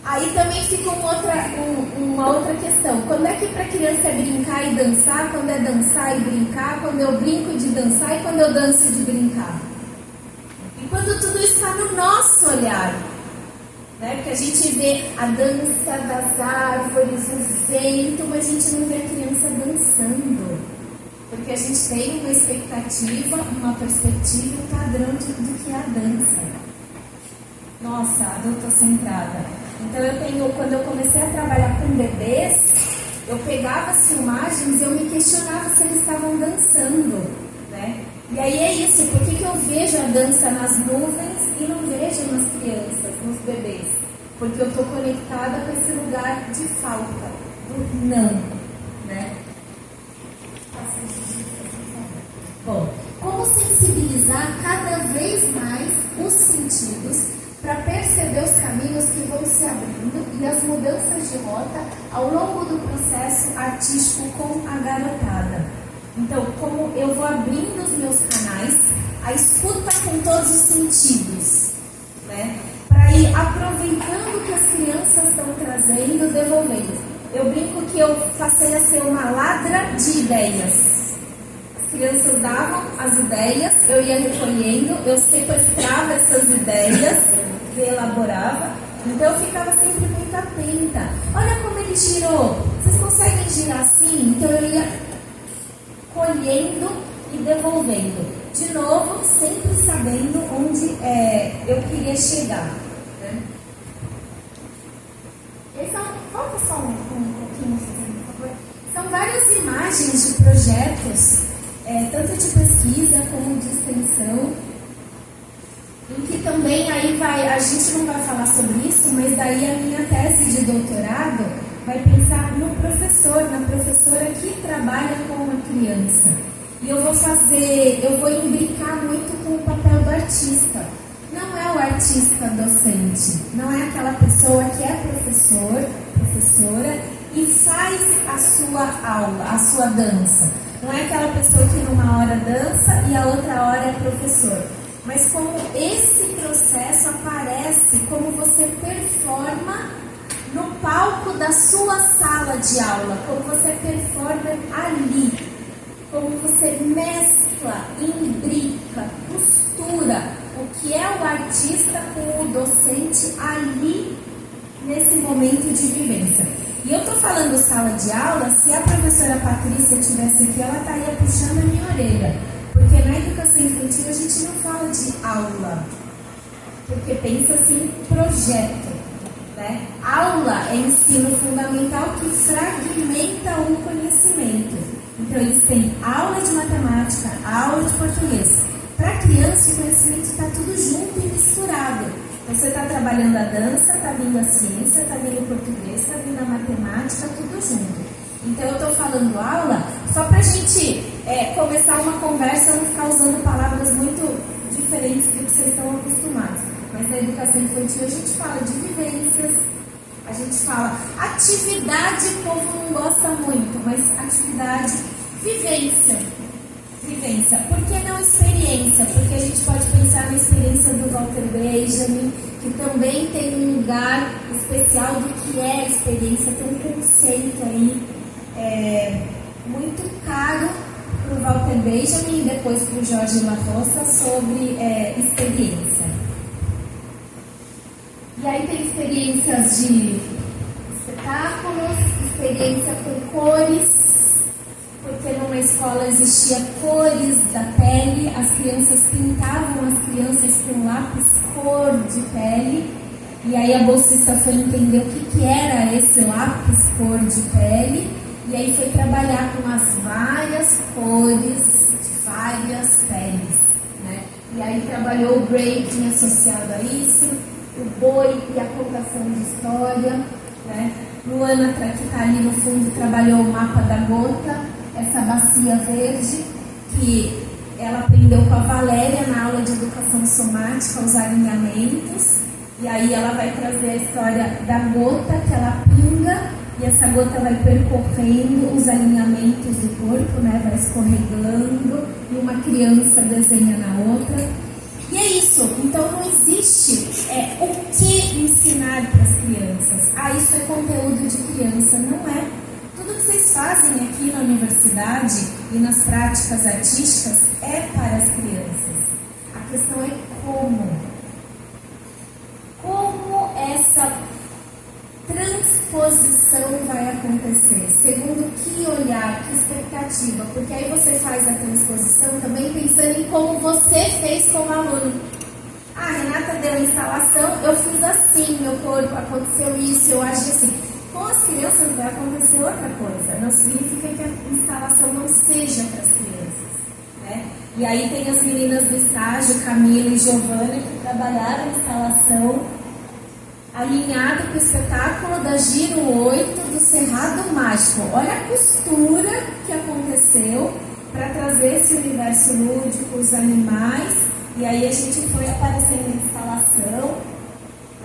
Aí também fica uma outra questão. Quando é que para criança é brincar e dançar? Quando é dançar e brincar? Quando eu brinco de dançar e quando eu danço de brincar? E quando tudo está no nosso olhar? Né? Porque a gente vê a dança das árvores, o vento, mas a gente não vê a criança dançando. Porque a gente tem uma expectativa, uma perspectiva, um padrão do que é a dança. Nossa, adultocentrada. Então quando eu comecei a trabalhar com bebês, eu pegava as filmagens e eu me questionava se eles estavam dançando, né? E aí é isso, por que eu vejo a dança nas nuvens e não vejo nas crianças, nos bebês? Porque eu estou conectada com esse lugar de falta, do não, né? Bom, como sensibilizar cada vez mais os sentidos para caminhos que vão se abrindo e as mudanças de rota ao longo do processo artístico com a garotada. Então, como eu vou abrindo os meus canais, a escuta com todos os sentidos, né? Para ir aproveitando o que as crianças estão trazendo, devolvendo. Eu brinco que eu passei a ser uma ladra de ideias. As crianças davam as ideias, eu ia recolhendo, eu sequestrava essas ideias, reelaborava. Então eu ficava sempre muito atenta. Olha como ele girou. Vocês conseguem girar assim? Então eu ia colhendo e devolvendo. De novo, sempre sabendo onde eu queria chegar. Né? Volta só um pouquinho, por favor. São várias imagens de projetos, tanto de pesquisa como de extensão, em que também a gente não vai falar sobre isso, mas daí a minha tese de doutorado vai pensar no professor, na professora que trabalha com uma criança. E eu vou imbricar muito com o papel do artista. Não é o artista docente, não é aquela pessoa que é professora e faz a sua aula, a sua dança. Não é aquela pessoa que numa hora dança e a outra hora é professor. Mas como esse processo aparece, como você performa no palco da sua sala de aula, como você performa ali, como você mescla, imbrica, costura o que é o artista com o docente ali nesse momento de vivência. E eu estou falando sala de aula, se a professora Patrícia estivesse aqui, ela estaria puxando a minha orelha. Porque na educação infantil a gente não fala de aula, porque pensa-se em projeto. Né? Aula é ensino fundamental que fragmenta o conhecimento. Então eles têm aula de matemática, aula de português. Para a criança o conhecimento está tudo junto e misturado. Você está trabalhando a dança, está vindo a ciência, está vindo o português, está vindo a matemática, tudo junto. Então eu estou falando aula só para a gente começar uma conversa, não ficar usando palavras muito diferentes do que vocês estão acostumados. Mas na educação infantil a gente fala de vivências, a gente fala atividade, o povo não gosta muito, mas atividade, vivência. Por que não experiência? Porque a gente pode pensar na experiência do Walter Benjamin, que também tem um lugar especial do que é a experiência, tem um conceito aí muito caro para o Walter Benjamin e depois para o Jorge La Roça sobre experiência. E aí tem experiências de espetáculos, experiência com cores, porque numa escola existia cores da pele, as crianças pintavam as crianças com lápis cor de pele, e aí a bolsista foi entender o que era esse lápis cor de pele, e aí foi trabalhar com as várias cores de várias peles, né? E aí trabalhou o breaking associado a isso, o boi e a contação de história, né? Luana, que está ali no fundo, trabalhou o mapa da gota, essa bacia verde, que ela aprendeu com a Valéria na aula de educação somática, os alinhamentos, e aí ela vai trazer a história da gota, que ela pinga, e essa gota vai percorrendo os alinhamentos do corpo, né? Vai escorregando, e uma criança desenha na outra. E é isso, então não existe o que ensinar para as crianças. Isso é conteúdo de criança, não é. Tudo que vocês fazem aqui na universidade e nas práticas artísticas é para as crianças. A questão é como. Como essa transposição vai acontecer? Segundo que olhar, que expectativa? Porque aí você faz a transposição também pensando em como você fez como aluno. A Renata deu a instalação, eu fiz assim, meu corpo, aconteceu isso, eu agi assim. Com as crianças vai acontecer outra coisa. Não significa que a instalação não seja para as crianças, né? E aí tem as meninas do estágio, Camila e Giovana, que trabalharam a instalação alinhado com o espetáculo da Giro 8 do Cerrado Mágico. Olha a costura que aconteceu para trazer esse universo lúdico, os animais, e aí a gente foi aparecendo em instalação,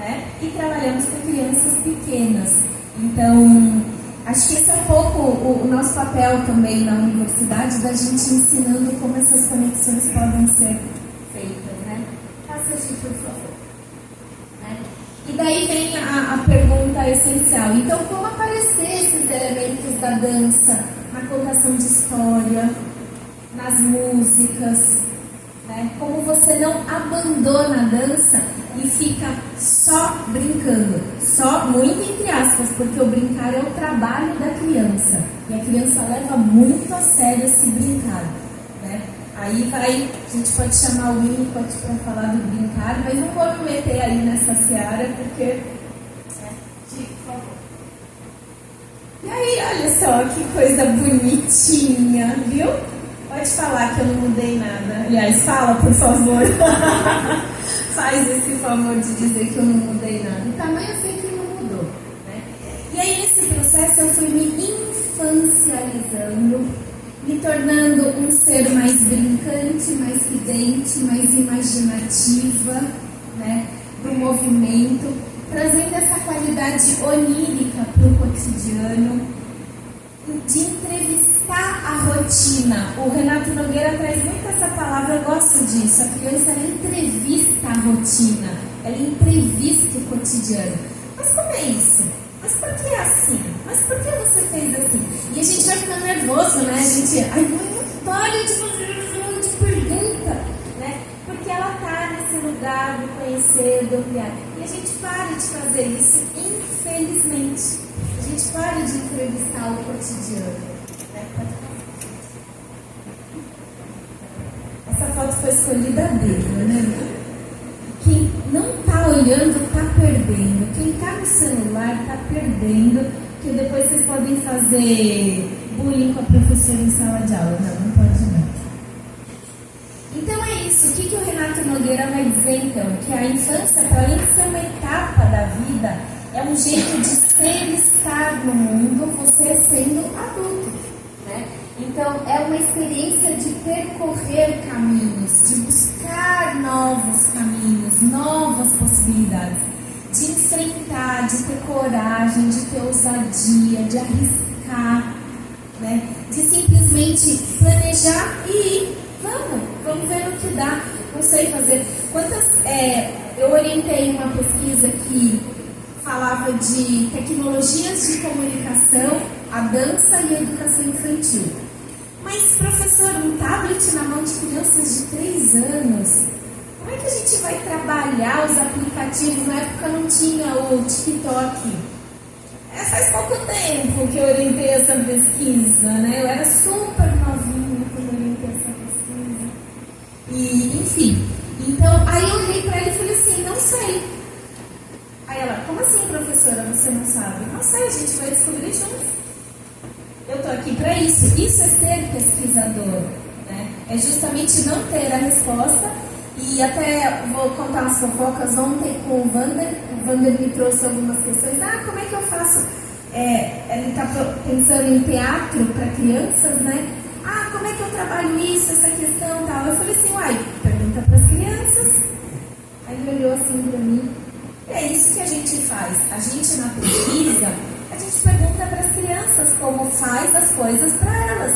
né? E trabalhamos com crianças pequenas. Então, acho que esse é um pouco o nosso papel também na universidade, da gente ensinando como essas conexões podem ser feitas, né? Faça isso, por favor. Né? E daí vem a pergunta essencial. Então, como aparecer esses elementos da dança na contação de história, nas músicas, né? Como você não abandona a dança e fica só brincando, só muito entre aspas, porque o brincar é o trabalho da criança e a criança leva muito a sério esse brincar, né? Aí a gente pode chamar o Winnicott para falar do brincar, mas não vou me meter aí nessa seara porque por favor. E aí, olha só que coisa bonitinha, viu? Pode falar que eu não mudei nada. Aliás, fala, por favor. Faz esse favor de dizer que eu não mudei nada. O tamanho eu sei que não mudou, né? E aí, nesse processo, eu fui me infancializando, me tornando um ser mais brincante, mais ridente, mais imaginativa, né? Do movimento, trazendo essa qualidade onírica para o cotidiano, de entrevistar a rotina. O Renato Nogueira traz muito essa palavra, eu gosto disso. A criança, ela entrevista a rotina, ela entrevista o cotidiano. Mas como é isso? Mas por que é assim? Mas por que você fez assim? E a gente vai ficando nervoso, né? A gente, ai, não pare de fazer de pergunta, né? Porque ela está nesse lugar do conhecer, do criar. E a gente para de fazer isso, infelizmente. A gente para de entrevistar o cotidiano. Né? Essa foto foi escolhida a dedo, né? Quem não está olhando está perdendo. Quem está no celular está perdendo. Porque depois vocês podem fazer bullying com a professora em sala de aula. Não pode não. Então é isso. O que o Renato Nogueira vai dizer então? Que a infância, para além de ser uma etapa da vida, é um jeito de ser e estar no mundo, você sendo adulto, né? Então, é uma experiência de percorrer caminhos, de buscar novos caminhos, novas possibilidades, de enfrentar, de ter coragem, de ter ousadia, de arriscar, né? De simplesmente planejar e ir. Vamos ver o que dá. Não sei fazer. Eu orientei uma pesquisa que falava de tecnologias de comunicação, a dança e a educação infantil. Mas, professor, um tablet na mão de crianças de 3 anos, como é que a gente vai trabalhar os aplicativos? Na época não tinha o TikTok. Faz pouco tempo que eu orientei essa pesquisa, né? Eu era super novinha quando eu orientei essa pesquisa. E, enfim. Então, aí eu olhei para ele e falei assim, não sei. Aí ela, como assim, professora, você não sabe? Não sei, a gente vai descobrir juntos. Eu estou aqui para isso. Isso é ser pesquisador, né? É justamente não ter a resposta. E até vou contar umas fofocas ontem com o Vander. O Vander me trouxe algumas questões. Como é que eu faço? Ele está pensando em teatro para crianças, né? Como é que eu trabalho isso, essa questão e tal? Eu falei assim, pergunta para as crianças. Aí ele olhou assim para mim. É isso que a gente faz. A gente, na pesquisa, a gente pergunta para as crianças como faz as coisas para elas,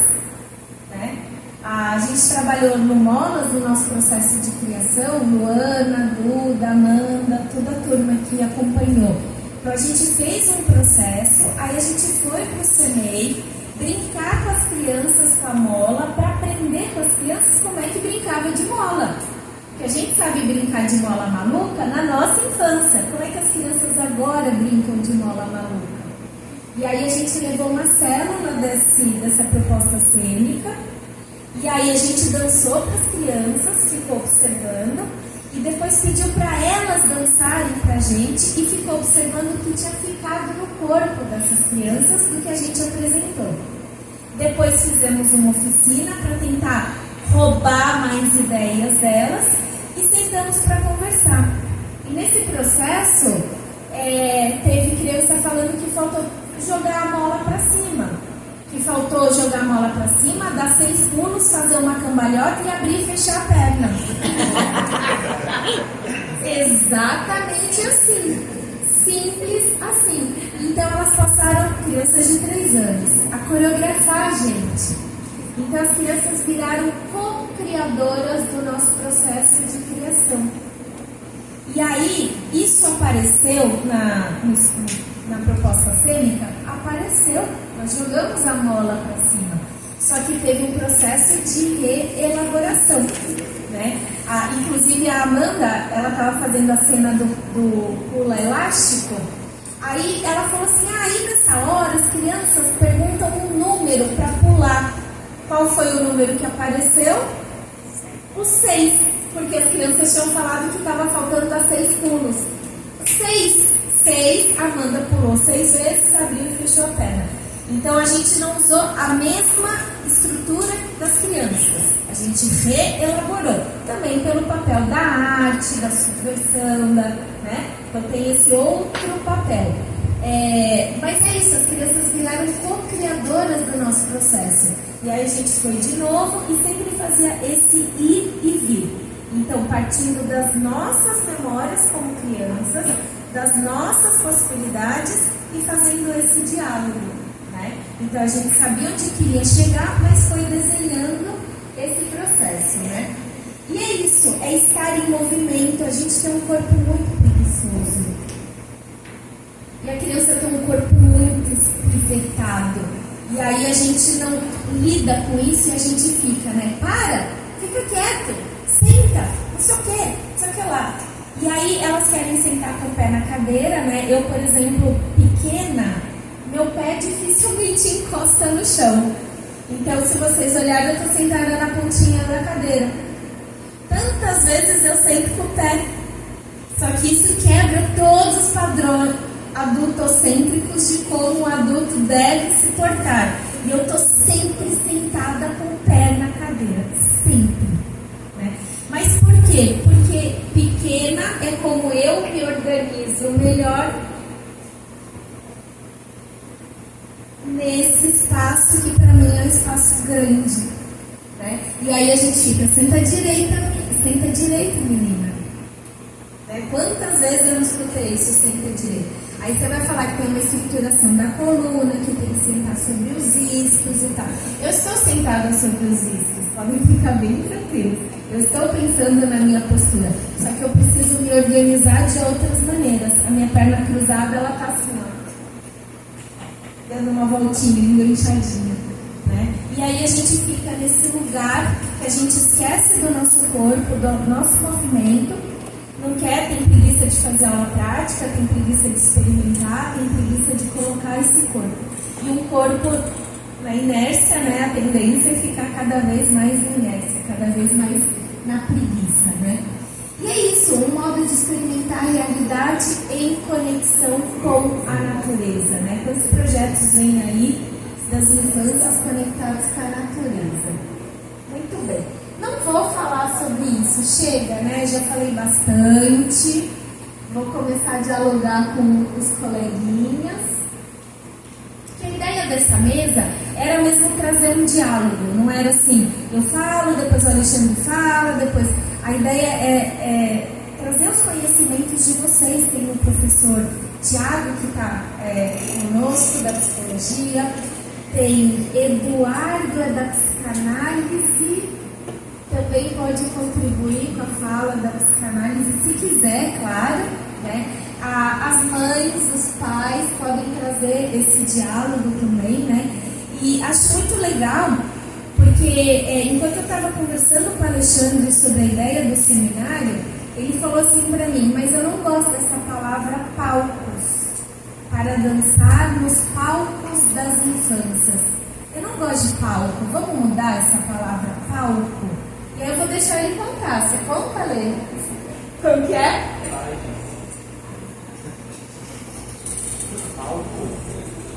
né? A gente trabalhou no Molas, no nosso processo de criação, Luana, Duda, Amanda, toda a turma que acompanhou. Então, a gente fez um processo, aí a gente foi para o CEMEI, brincar com as crianças com a mola, para aprender com as crianças como é que brincava de mola. Porque a gente sabe brincar de mola maluca na nossa infância. Como é que as crianças agora brincam de mola maluca? E aí a gente levou uma célula dessa proposta cênica. E aí a gente dançou para as crianças, ficou observando. E depois pediu para elas dançarem para a gente. E ficou observando o que tinha ficado no corpo dessas crianças do que a gente apresentou. Depois fizemos uma oficina para tentar roubar mais ideias delas. E sentamos para conversar. E nesse processo, teve criança falando que faltou jogar a mola para cima. Que faltou jogar a mola para cima, dar 6 pulos, fazer uma cambalhota e abrir e fechar a perna. Exatamente assim. Simples assim. Então elas passaram, crianças de 3 anos, a coreografar a gente. Então as crianças viraram co-criadoras do nosso processo de criação. E aí, isso apareceu na proposta cênica? Apareceu. Nós jogamos a mola para cima. Só que teve um processo de reelaboração, né? Inclusive a Amanda, ela estava fazendo a cena do pula elástico. Aí ela falou assim, aí nessa hora as crianças perguntam um número para pular. Qual foi o número que apareceu? O 6, porque as crianças tinham falado que estava faltando dar 6 pulos. 6, Amanda pulou 6 vezes, abriu e fechou a perna. Então a gente não usou a mesma estrutura das crianças, a gente reelaborou, também pelo papel da arte, da subversão, né? Então tem esse outro papel. Mas é isso, as crianças viraram co-criadoras do nosso processo. E aí a gente foi de novo e sempre fazia esse ir e vir. Então, partindo das nossas memórias como crianças, das nossas possibilidades e fazendo esse diálogo, né? Então, a gente sabia onde queria chegar, mas foi desenhando esse processo, né? E é isso, é estar em movimento. A gente tem um corpo muito preguiçoso. E a criança tem um corpo muito espetado. E aí a gente não lida com isso e a gente fica, né? Fica quieto, senta, não sei o que, não sei o que lá. E aí elas querem sentar com o pé na cadeira, né? Eu, por exemplo, pequena, meu pé dificilmente encosta no chão. Então, se vocês olharem, eu estou sentada na pontinha da cadeira. Tantas vezes eu sento com o pé. Só que isso quebra todos os padrões adultocêntricos de como um adulto deve se portar. E eu estou sempre sentada com o pé na cadeira. Sempre. Né? Mas por quê? Porque pequena é como eu me organizo melhor nesse espaço que para mim é um espaço grande. Né? E aí a gente fica, senta direita, menina. Né? Quantas vezes eu não escutei isso, senta direita? Aí você vai falar que tem uma estruturação da coluna, que tem que sentar sobre os iscos e tal. Eu estou sentada sobre os iscos, podem ficar bem tranquilos. Eu estou pensando na minha postura, só que eu preciso me organizar de outras maneiras. A minha perna cruzada, ela está assim, ó, dando uma voltinha, enganchadinha, né? E aí a gente fica nesse lugar que a gente esquece do nosso corpo, do nosso movimento. Não quer, tem preguiça de fazer aula prática, tem preguiça de experimentar, tem preguiça de colocar esse corpo. E um corpo na inércia, né? A tendência é ficar cada vez mais em inércia, cada vez mais na preguiça, né? E é isso, um modo de experimentar a realidade em conexão com a natureza, né? Quantos projetos vêm aí das infâncias conectados com a natureza? Muito bem. Não vou falar sobre isso, chega, né? Já falei bastante. Vou começar a dialogar com os coleguinhas. Que a ideia dessa mesa era mesmo trazer um diálogo. Não era assim, eu falo, depois o Alexandre fala, depois... A ideia é trazer os conhecimentos de vocês. Tem o professor Tiago, que está conosco, da psicologia. Tem Eduardo, da psicanálise. Também pode contribuir com a fala da psicanálise, se quiser, claro, né? As mães, os pais podem trazer esse diálogo também, né? E acho muito legal, porque enquanto eu estava conversando com o Alexandre sobre a ideia do seminário, ele falou assim para mim, mas eu não gosto dessa palavra palcos, para dançar nos palcos das infâncias. Eu não gosto de palco, vamos mudar essa palavra palco? E aí eu vou deixar ele contar. Você conta, Lê? Como que é?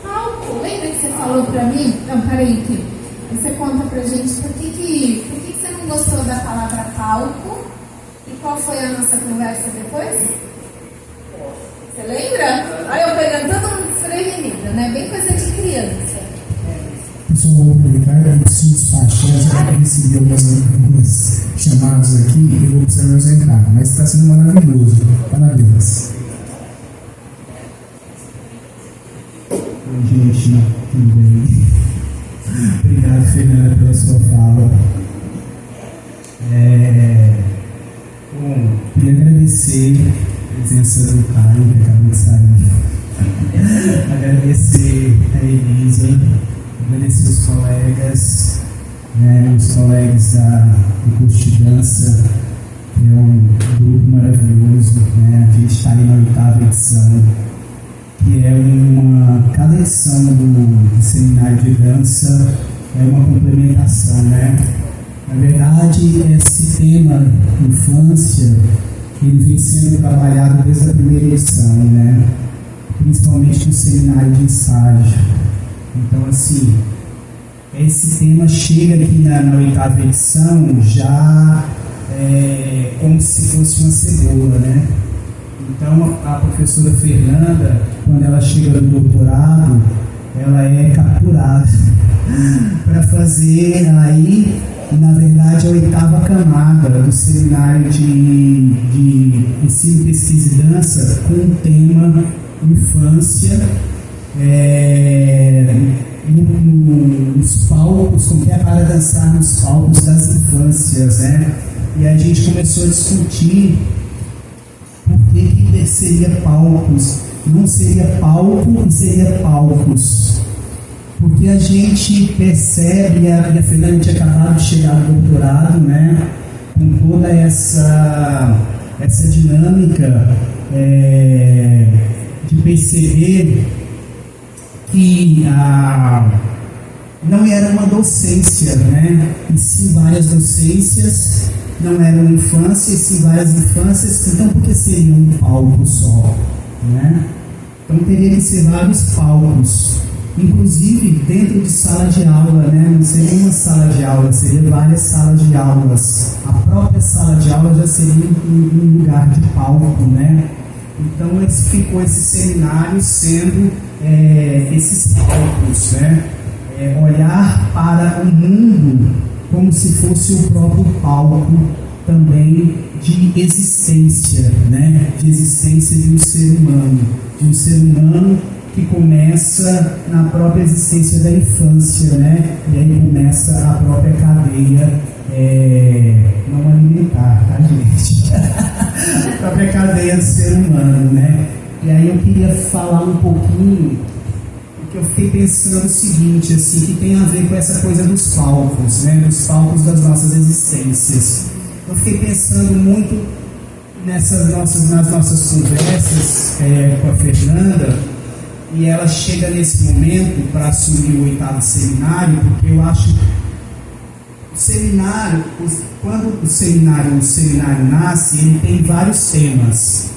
Palco. Lembra que você falou pra mim? Não, peraí, aqui. Você conta pra gente por que você não gostou da palavra palco? E qual foi a nossa conversa depois? Você lembra? Aí eu pegando todo mundo desprevenido, né? Bem coisa de criança.
Pessoal, vou aproveitar e preciso despachar, já recebi algumas chamados aqui, eu vou precisar me ausentar, mas está sendo maravilhoso. Parabéns.
Oi, gente, tudo bem? Obrigado, Fernanda, pela sua fala. Bom, queria agradecer a presença do Caio, que acabou de sair. Agradecer a Elisa, agradecer os colegas, os colegas do curso de dança, que é um grupo maravilhoso. A gente está aí na 8ª edição, que é cada edição do seminário de dança é uma complementação, Na verdade, esse tema infância, ele vem sendo trabalhado desde a primeira edição, principalmente no seminário de estágio. Então, assim, esse tema chega aqui na 8ª edição já como se fosse uma cebola, Então, a professora Fernanda, quando ela chega no doutorado, ela é capturada para fazer aí, na verdade, a 8ª camada do seminário de ensino, pesquisa e dança com o tema infância, nos palcos, como que é para dançar nos palcos das infâncias, E a gente começou a discutir por que seria palcos, não seria palco e seria palcos. Porque a gente percebe, e a Fernanda tinha acabado de chegar no doutorado, com toda essa dinâmica de perceber que não era uma docência, e sim várias docências, não era uma infância, e sim várias infâncias, então por que seria um palco só? Então teria que ser vários palcos. Inclusive dentro de sala de aula, não seria uma sala de aula, seria várias salas de aulas. A própria sala de aula já seria um lugar de palco, Então ficou esse seminário sendo esses palcos, olhar para o mundo como se fosse o próprio palco também de existência, de existência de um ser humano que começa na própria existência da infância, E aí começa a própria cadeia não alimentar, tá, gente? A própria cadeia do ser humano, E aí eu queria falar um pouquinho, porque eu fiquei pensando o seguinte, assim, que tem a ver com essa coisa dos palcos, dos palcos das nossas existências. Eu fiquei pensando muito nas nossas conversas com a Fernanda, e ela chega nesse momento para assumir o 8º seminário, porque eu acho que o seminário, quando o seminário nasce, ele tem vários temas,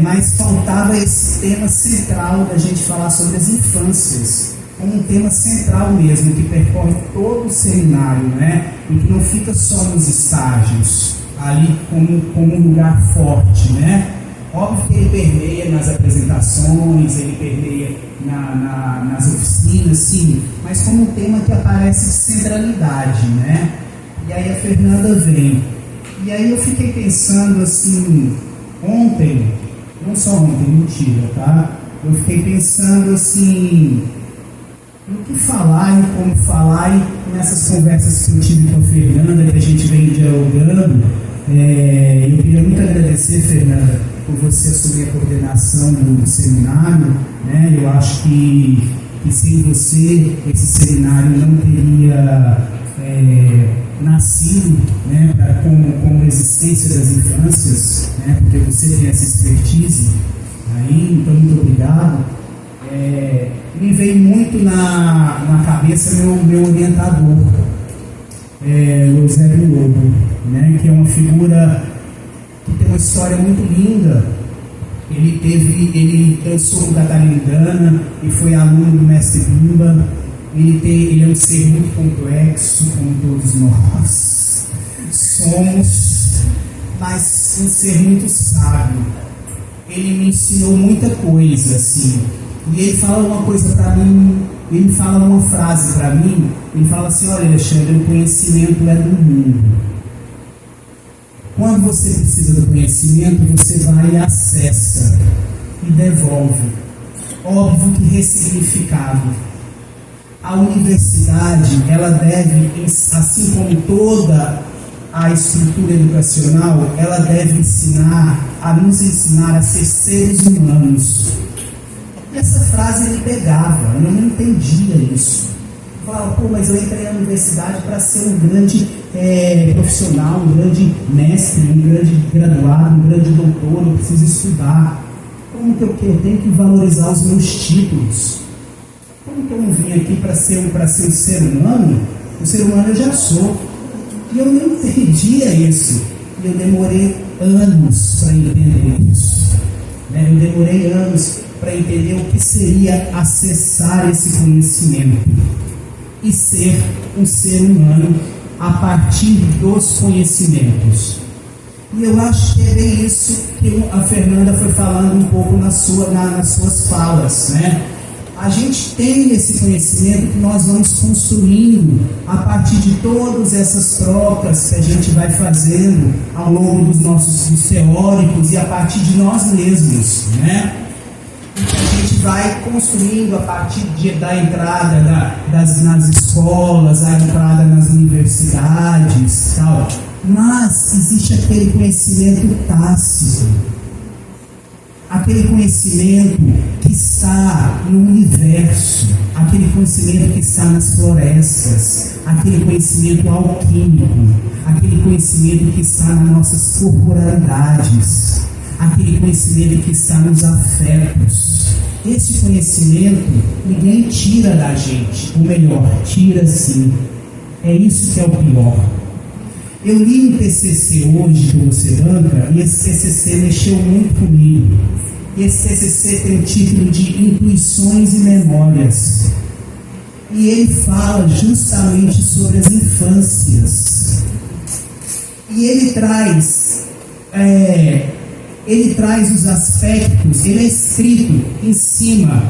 mas faltava esse tema central da gente falar sobre as infâncias, como um tema central mesmo, que percorre todo o seminário, e que não fica só nos estágios, ali como um lugar forte, Óbvio que ele permeia nas apresentações, ele permeia nas oficinas, sim, mas como um tema que aparece de centralidade, E aí a Fernanda vem. E aí eu fiquei pensando assim, ontem, não só ontem, mentira, tá? Eu fiquei pensando assim, no que falar e como falar, e nessas conversas que eu tive com a Fernanda, que a gente vem dialogando, eu queria muito agradecer, Fernanda, por você assumir a coordenação do seminário, Eu acho que sem você esse seminário não teria nascido, como existência das infâncias, porque você tem essa expertise aí, então muito obrigado. Me veio muito na cabeça meu orientador, Eusébio Lobo, que é uma figura que tem uma história muito linda. Ele dançou com Catarina Dana e foi aluno do mestre Bimba. Ele é um ser muito complexo, como todos nós somos, mas um ser muito sábio. Ele me ensinou muita coisa, assim. E ele fala uma coisa para mim, ele fala uma frase para mim, ele fala assim: olha, Alexandre, o conhecimento é do mundo.
Quando você precisa do conhecimento, você vai e acessa e devolve. Óbvio que ressignificado. A universidade, ela deve, assim como toda a estrutura educacional, ela deve nos ensinar a ser seres humanos. E essa frase ele pegava, eu não entendia isso. Eu falava, mas eu entrei na universidade para ser um grande profissional, um grande mestre, um grande graduado, um grande doutor, eu preciso estudar. Como que eu tenho que valorizar os meus títulos? Como que eu não vim aqui para ser um ser humano? O ser humano eu já sou. E eu não entendia isso. E eu demorei anos para entender isso. Eu demorei anos para entender o que seria acessar esse conhecimento e ser um ser humano a partir dos conhecimentos. E eu acho que é bem isso que a Fernanda foi falando um pouco nas suas falas, né? A gente tem esse conhecimento que nós vamos construindo a partir de todas essas trocas que a gente vai fazendo ao longo dos nossos teóricos e a partir de nós mesmos, né? E que a gente vai construindo a partir da entrada nas escolas, a entrada nas universidades, tal. Mas existe aquele conhecimento tácito, aquele conhecimento que está no universo, aquele conhecimento que está nas florestas, aquele conhecimento alquímico, aquele conhecimento que está nas nossas corporalidades, aquele conhecimento que está nos afetos. Esse conhecimento ninguém tira da gente, ou melhor, tira sim. É isso que é o pior. Eu li um TCC hoje do Você Banca, e esse TCC mexeu muito comigo. Esse TCC tem o título de Intuições e Memórias. E ele fala justamente sobre as infâncias. E ele traz os aspectos, ele é escrito em cima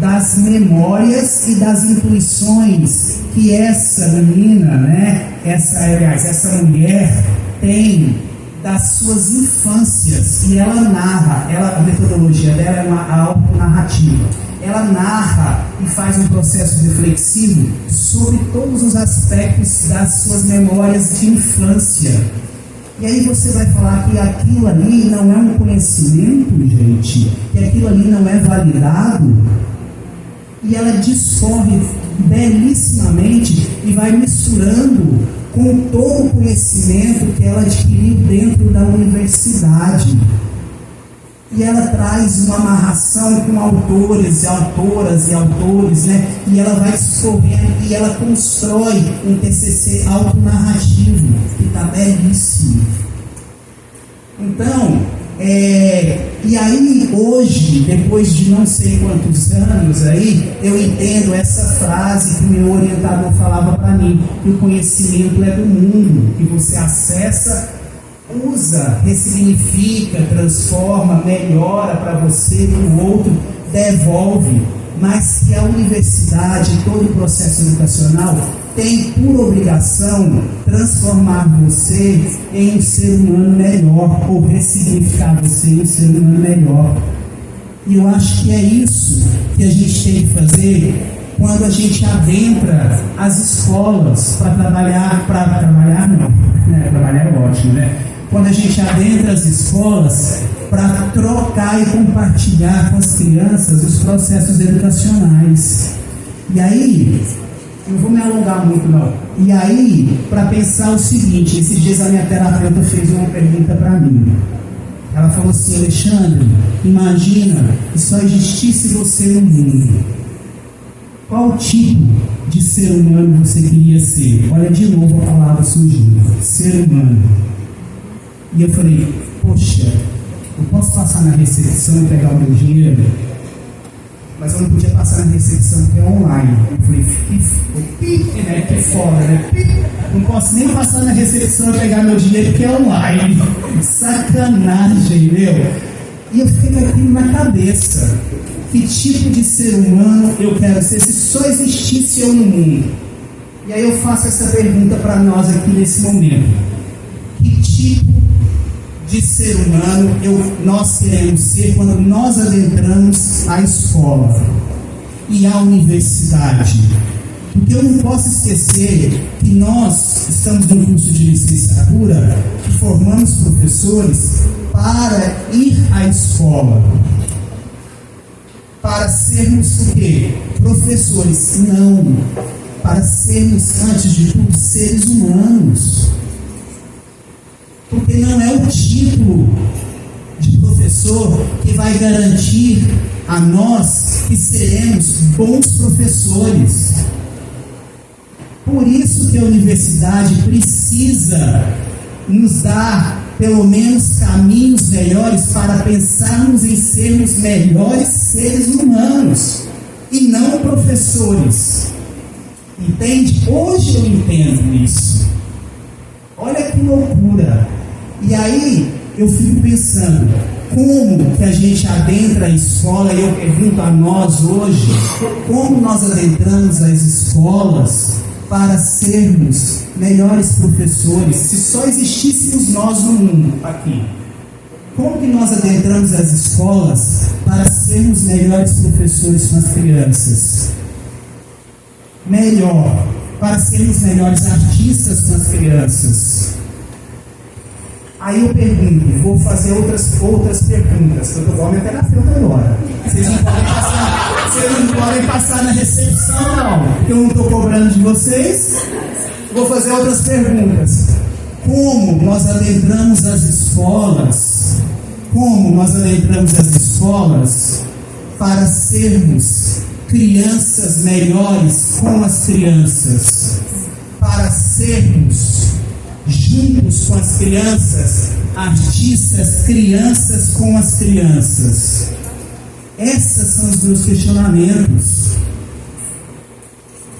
das memórias e das intuições que essa menina, né, essa mulher tem das suas infâncias, e ela narra, a metodologia dela é uma autonarrativa, ela narra e faz um processo reflexivo sobre todos os aspectos das suas memórias de infância. E aí você vai falar que aquilo ali não é um conhecimento, gente, que aquilo ali não é validado. E ela discorre belíssimamente e vai misturando com todo o conhecimento que ela adquiriu dentro da universidade. E ela traz uma amarração com autores e autores, né? E ela vai discorrendo e ela constrói um TCC autonarrativo, que está belíssimo. Então, e aí hoje, depois de não sei quantos anos aí, eu entendo essa frase que meu orientador falava para mim, que o conhecimento é do mundo, que você acessa, usa, ressignifica, transforma, melhora para você, para o outro, devolve, mas que a universidade, todo o processo educacional tem por obrigação transformar você em um ser humano melhor, ou ressignificar você em um ser humano melhor. E eu acho que é isso que a gente tem que fazer quando a gente adentra as escolas para trabalhar é ótimo, né? Quando a gente adentra as escolas para trocar e compartilhar com as crianças os processos educacionais. E aí, não vou me alongar muito não. E aí, para pensar o seguinte, esses dias a minha terapeuta fez uma pergunta para mim. Ela falou assim: Alexandre, imagina que só existisse você no mundo. Qual tipo de ser humano você queria ser? Olha de novo a palavra surgindo, ser humano. E eu falei, poxa, eu posso passar na recepção e pegar o meu dinheiro? Mas eu não podia passar na recepção porque é online. Eu falei, que foda, né? Não posso nem passar na recepção e pegar meu dinheiro porque é online. Sacanagem, meu. E eu fiquei com aquilo na cabeça. Que tipo de ser humano eu quero ser se só existisse eu no mundo? E aí eu faço essa pergunta para nós aqui nesse momento. Que tipo de ser humano nós queremos ser quando nós adentramos a escola e a universidade? Porque eu não posso esquecer que nós estamos no curso de licenciatura, que formamos professores para ir à escola, para sermos o quê? Professores. Não, para sermos, antes de tudo, seres humanos. Porque não é o título de professor que vai garantir a nós que seremos bons professores. Por isso que a universidade precisa nos dar pelo menos caminhos melhores para pensarmos em sermos melhores seres humanos e não professores. Entende? Hoje eu entendo isso. Olha que loucura. E aí eu fico pensando, como que a gente adentra a escola? E eu pergunto a nós hoje, como nós adentramos as escolas para sermos melhores professores, se só existíssemos nós no mundo aqui? Como que nós adentramos as escolas para sermos melhores professores com as crianças? Melhor, para sermos melhores artistas com as crianças? Aí eu pergunto, vou fazer outras perguntas, que eu estou falando até na frente agora. Vocês não podem passar na recepção, não, porque eu não estou cobrando de vocês. Vou fazer outras perguntas. Como nós adentramos as escolas? Como nós adentramos as escolas para sermos crianças melhores com as crianças? Para sermos juntos com as crianças, artistas, crianças com as crianças. Esses são os meus questionamentos.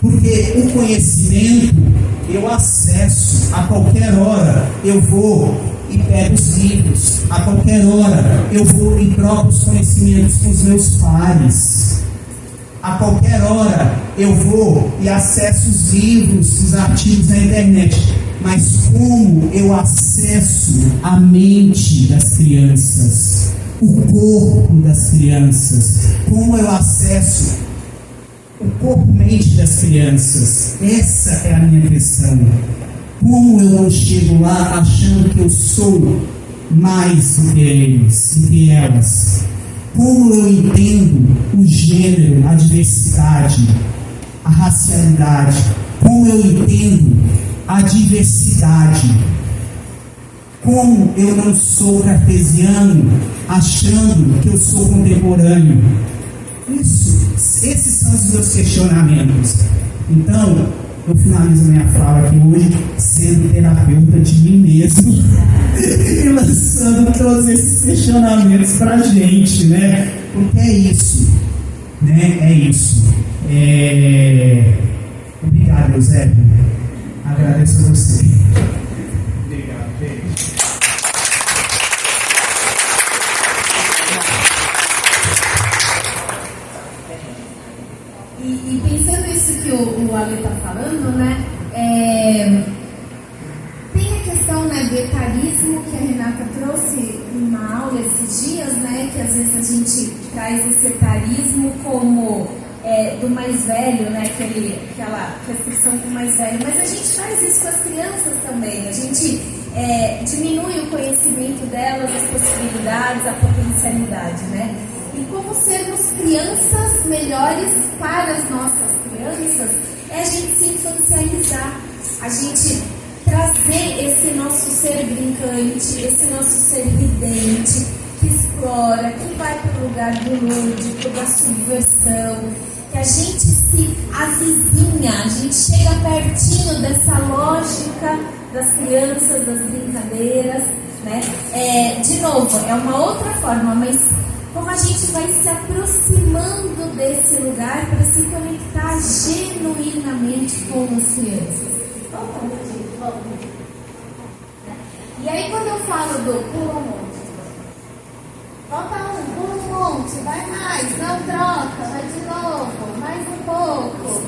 Porque o conhecimento eu acesso a qualquer hora. Eu vou e pego os livros. A qualquer hora eu vou e troco os conhecimentos com os meus pares. A qualquer hora eu vou e acesso os livros, os artigos na internet. Mas como eu acesso a mente das crianças, o corpo das crianças? Como eu acesso o corpo-mente das crianças? Essa é a minha questão. Como eu não chego lá achando que eu sou mais do que eles, do que elas? Como eu entendo o gênero, a diversidade, a racialidade? Como eu entendo a diversidade? Como eu não sou cartesiano achando que eu sou contemporâneo? Esses são os meus questionamentos. Então, eu finalizo minha fala aqui hoje sendo terapeuta de mim mesmo e lançando todos esses questionamentos pra gente, né? Porque é isso, né? É isso. Obrigado, Eusébio. Agradeço a você.
Obrigado, gente.
E pensando isso que o Ale está falando, né? Tem a questão, né, do etarismo que a Renata trouxe numa aula esses dias, né? Que às vezes a gente traz esse etarismo como do mais velho, né? Aquela restrição com o mais velho. Mas a gente faz isso com as crianças também. A gente diminui o conhecimento delas, as possibilidades, a potencialidade, né? E como sermos crianças melhores para as nossas crianças é a gente se infancializar, a gente trazer esse nosso ser brincante, esse nosso ser ridente, que explora, que vai para o lugar do lúdico, da subversão, que a gente se avizinha, a gente chega pertinho dessa lógica das crianças, das brincadeiras, né? De novo, é uma outra forma, mas como a gente vai se aproximando desse lugar para se conectar genuinamente com as crianças. E aí quando eu falo do pula um monte, falta pula um monte, vai mais, não troca, vai de novo, mais um pouco,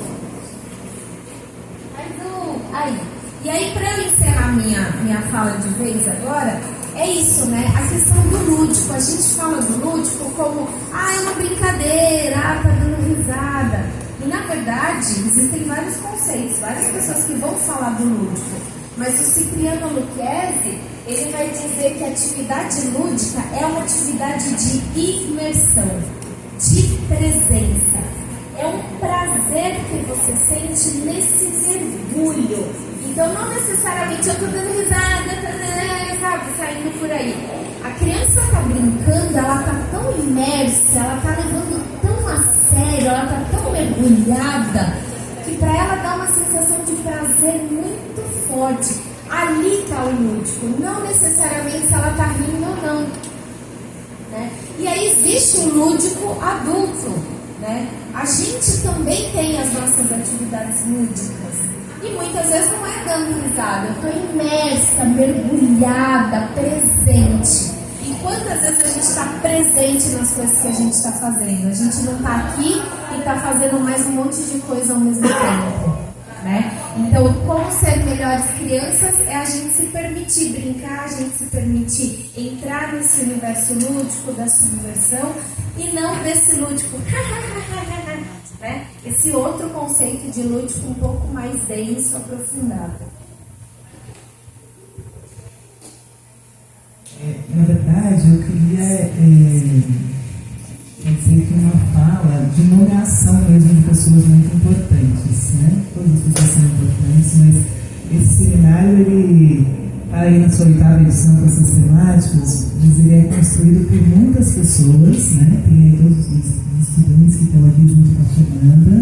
mais um, aí. E aí para eu encerrar minha fala de vez agora, é isso, né? A questão do lúdico. A gente fala do lúdico como, é uma brincadeira, tá dando risada. E na verdade, existem vários conceitos, várias pessoas que vão falar do lúdico. Mas o Cipriano Lucchesi, ele vai dizer que a atividade lúdica é uma atividade de imersão, de presença. É um prazer que você sente nesse mergulho. Então, não necessariamente eu estou dando risada, sabe, saindo por aí. A criança está brincando, ela está tão imersa, ela está levando tão a sério, ela está tão mergulhada, que para ela dá uma sensação de prazer muito forte. Ali está o lúdico, não necessariamente se ela está rindo ou não. Né? E aí existe o lúdico adulto. Né? A gente também tem as nossas atividades lúdicas. E muitas vezes não é dando risada, eu estou imersa, mergulhada, presente. E quantas vezes a gente está presente nas coisas que a gente está fazendo? A gente não está aqui e está fazendo mais um monte de coisa ao mesmo tempo. Né? Então, como ser melhores crianças é a gente se permitir brincar, a gente se permitir entrar nesse universo lúdico da subversão e não desse lúdico, né? Esse outro conceito de lúdico um pouco mais denso, aprofundado.
Na verdade, eu queria dizer que uma fala de nomeação mesmo de pessoas muito importantes, né? Todas as pessoas são importantes, mas esse seminário, ele está aí na sua 8ª edição com essas temáticas, mas ele é construído por muitas pessoas, né? Tem aí todos os estudantes que estão aqui junto com a Fernanda,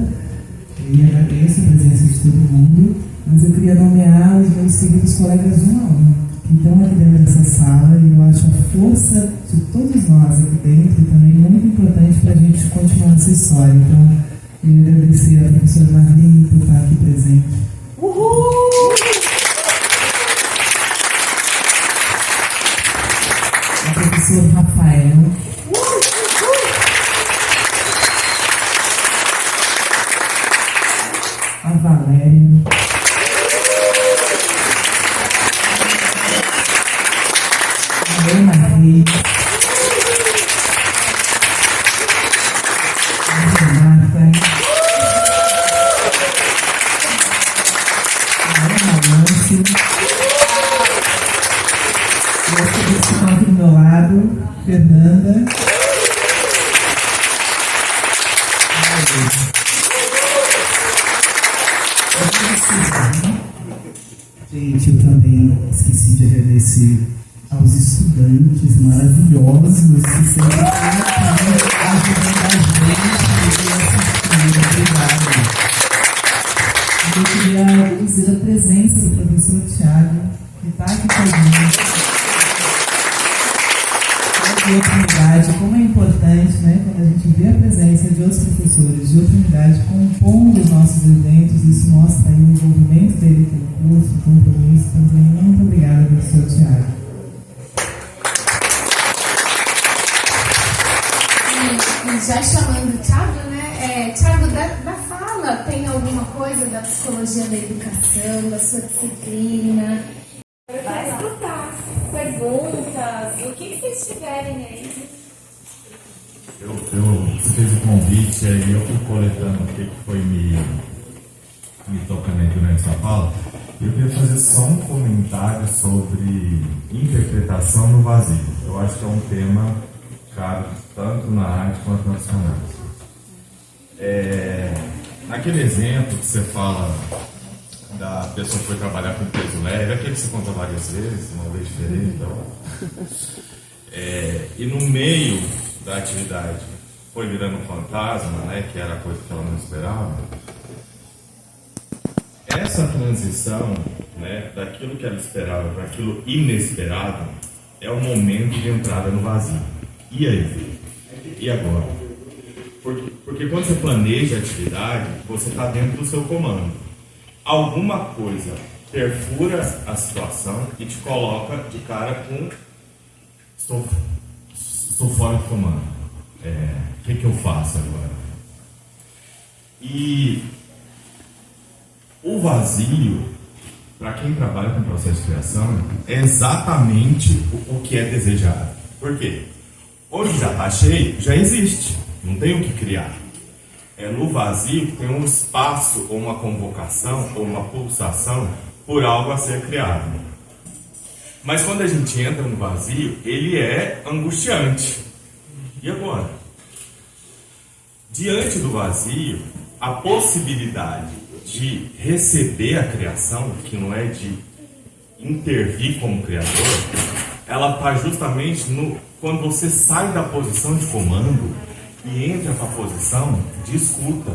e agradeço a presença de todo mundo, mas eu queria nomear os meus queridos colegas de aula, que estão aqui dentro dessa sala, e eu acho a força de todos nós aqui dentro também muito importante para a gente continuar essa história. Então, eu queria agradecer a professora Marlene por estar aqui presente. Uhul! A professora Rafael. A Valéria. A Ana Reis. A Renata. A Ana Lance. E essa que estão aqui do meu lado, Fernanda. Gente, eu também esqueci de agradecer aos estudantes maravilhosos que sempre estão ajudando a gente a assistir. Obrigado. Eu queria dizer a presença do professor Thiago, que está aqui com a gente. De outra unidade, como é importante, né, quando a gente vê a presença de outros professores de outra unidade compondo os nossos eventos, isso mostra aí o envolvimento dele com o curso, o compromisso também. Muito obrigada, professor Thiago.
E já chamando o Thiago, né? Thiago, da fala, tem alguma coisa da psicologia da educação, da sua disciplina? Vai escutar perguntas, o que vocês tiverem aí.
Você fez o convite aí, eu fui coletando o que foi me tocando aí durante essa fala. Eu queria fazer só um comentário sobre interpretação no vazio. Eu acho que é um tema caro tanto na arte quanto nas canais. Naquele exemplo que você fala da pessoa que foi trabalhar com peso leve, aquele que você conta várias vezes, uma vez diferente, então. E no meio da atividade foi virando um fantasma, né, que era a coisa que ela não esperava. Essa transição, né, daquilo que ela esperava para aquilo inesperado é o momento de entrada no vazio. E aí? E agora? Porque quando você planeja a atividade, você está dentro do seu comando. Alguma coisa perfura a situação e te coloca de cara com estou fora do comando. O que eu faço agora? E o vazio para quem trabalha com processo de criação, é exatamente o que é desejado. Por quê? Onde já está cheio, já existe. Não tem o que criar. É no vazio que tem um espaço, ou uma convocação, ou uma pulsação por algo a ser criado. Mas quando a gente entra no vazio, ele é angustiante. E agora? Diante do vazio, a possibilidade de receber a criação, que não é de intervir como criador, ela está justamente quando você sai da posição de comando e entra para a posição de escuta,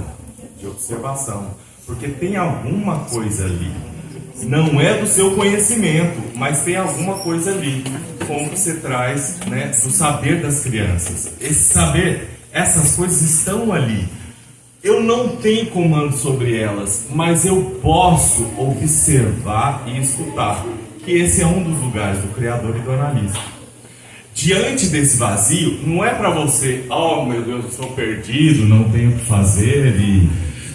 de observação. Porque tem alguma coisa ali. Não é do seu conhecimento, mas tem alguma coisa ali, como você traz, né, do saber das crianças. Esse saber, essas coisas estão ali. Eu não tenho comando sobre elas, mas eu posso observar e escutar. Que esse é um dos lugares do criador e do analista. Diante desse vazio, não é para você, oh meu Deus, eu estou perdido, não tenho o que fazer e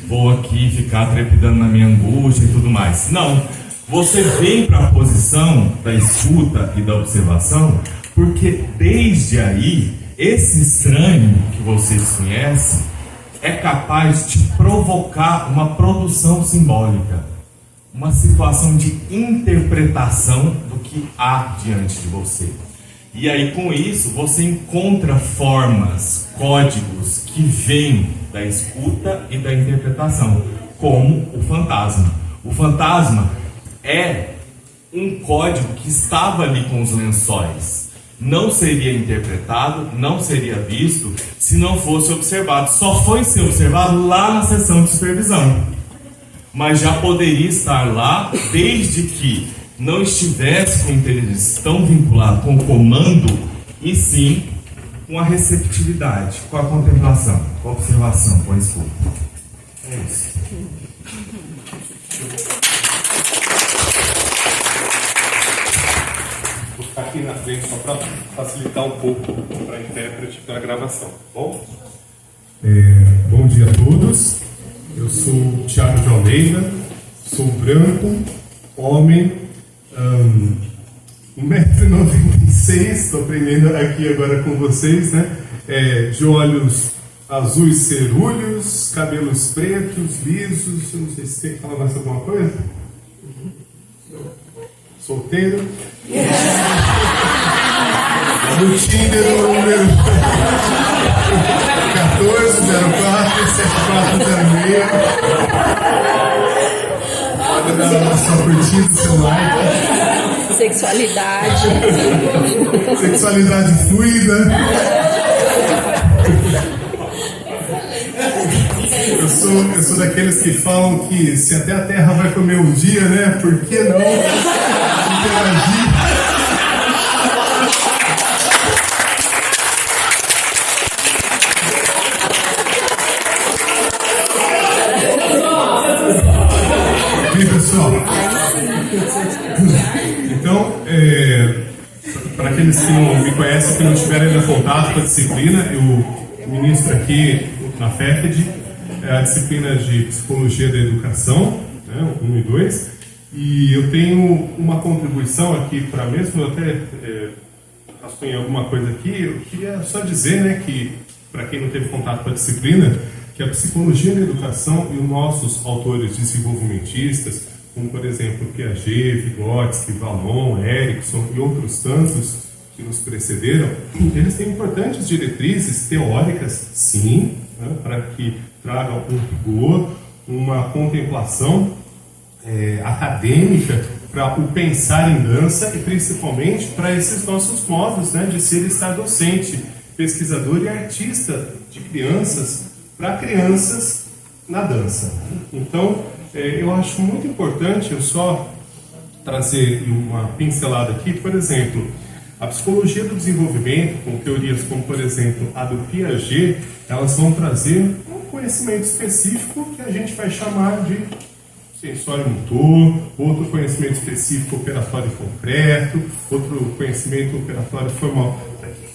vou aqui ficar trepidando na minha angústia e tudo mais. Não, você vem para a posição da escuta e da observação, porque desde aí, esse estranho que vocês conhecem é capaz de provocar uma produção simbólica, uma situação de interpretação do que há diante de você. E aí, com isso, você encontra formas, códigos que vêm da escuta e da interpretação, como o fantasma. O fantasma é um código que estava ali com os lençóis. Não seria interpretado, não seria visto, se não fosse observado. Só foi ser observado lá na sessão de supervisão. Mas já poderia estar lá, desde que não estivesse com interesse tão vinculado com o comando, e sim com a receptividade, com a contemplação, com a observação, com a escuta. É isso.
Vou ficar aqui na frente só para facilitar um pouco para a intérprete para a gravação, tá bom?
Bom dia a todos. Eu sou o Thiago de Almeida, sou branco, homem, 1,96m, estou aprendendo aqui agora com vocês, né? De olhos azuis cerúleos, cabelos pretos, lisos, eu não sei se tem que falar mais alguma coisa. Solteiro. No Tinder, o número 1404-7406. Pode dar a sua curtida, seu like.
Sexualidade.
Sexualidade fluida. Eu sou daqueles que falam que se até a Terra vai comer um dia, né? Por que não interagir? E pessoal, então, para aqueles que não me conhecem, que não tiveram ainda contato com a disciplina, eu ministro aqui na FEFED a disciplina de Psicologia da Educação, né, 1 e 2, e eu tenho uma contribuição aqui para mesmo, eu até rascunhei alguma coisa aqui, eu queria só dizer, né, que para quem não teve contato com a disciplina, que a Psicologia da Educação e os nossos autores desenvolvimentistas, como por exemplo Piaget, Vygotsky, Vallon, Erickson e outros tantos que nos precederam, eles têm importantes diretrizes teóricas, sim, né, para que tragam um rigor, uma contemplação acadêmica para o pensar em dança e principalmente para esses nossos modos, né, de ser e estar docente, pesquisador e artista de crianças para crianças na dança. Então, eu acho muito importante eu só trazer uma pincelada aqui, por exemplo, a psicologia do desenvolvimento, com teorias como, por exemplo, a do Piaget, elas vão trazer um conhecimento específico que a gente vai chamar de sensório motor, outro conhecimento específico operatório concreto, outro conhecimento operatório formal.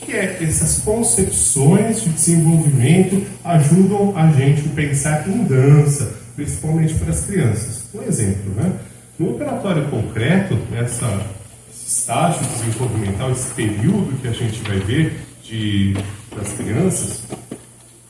O que é? Essas concepções de desenvolvimento ajudam a gente a pensar em dança, principalmente para as crianças. Um exemplo, né? No operatório concreto, esse estágio desenvolvimental, esse período que a gente vai ver das crianças,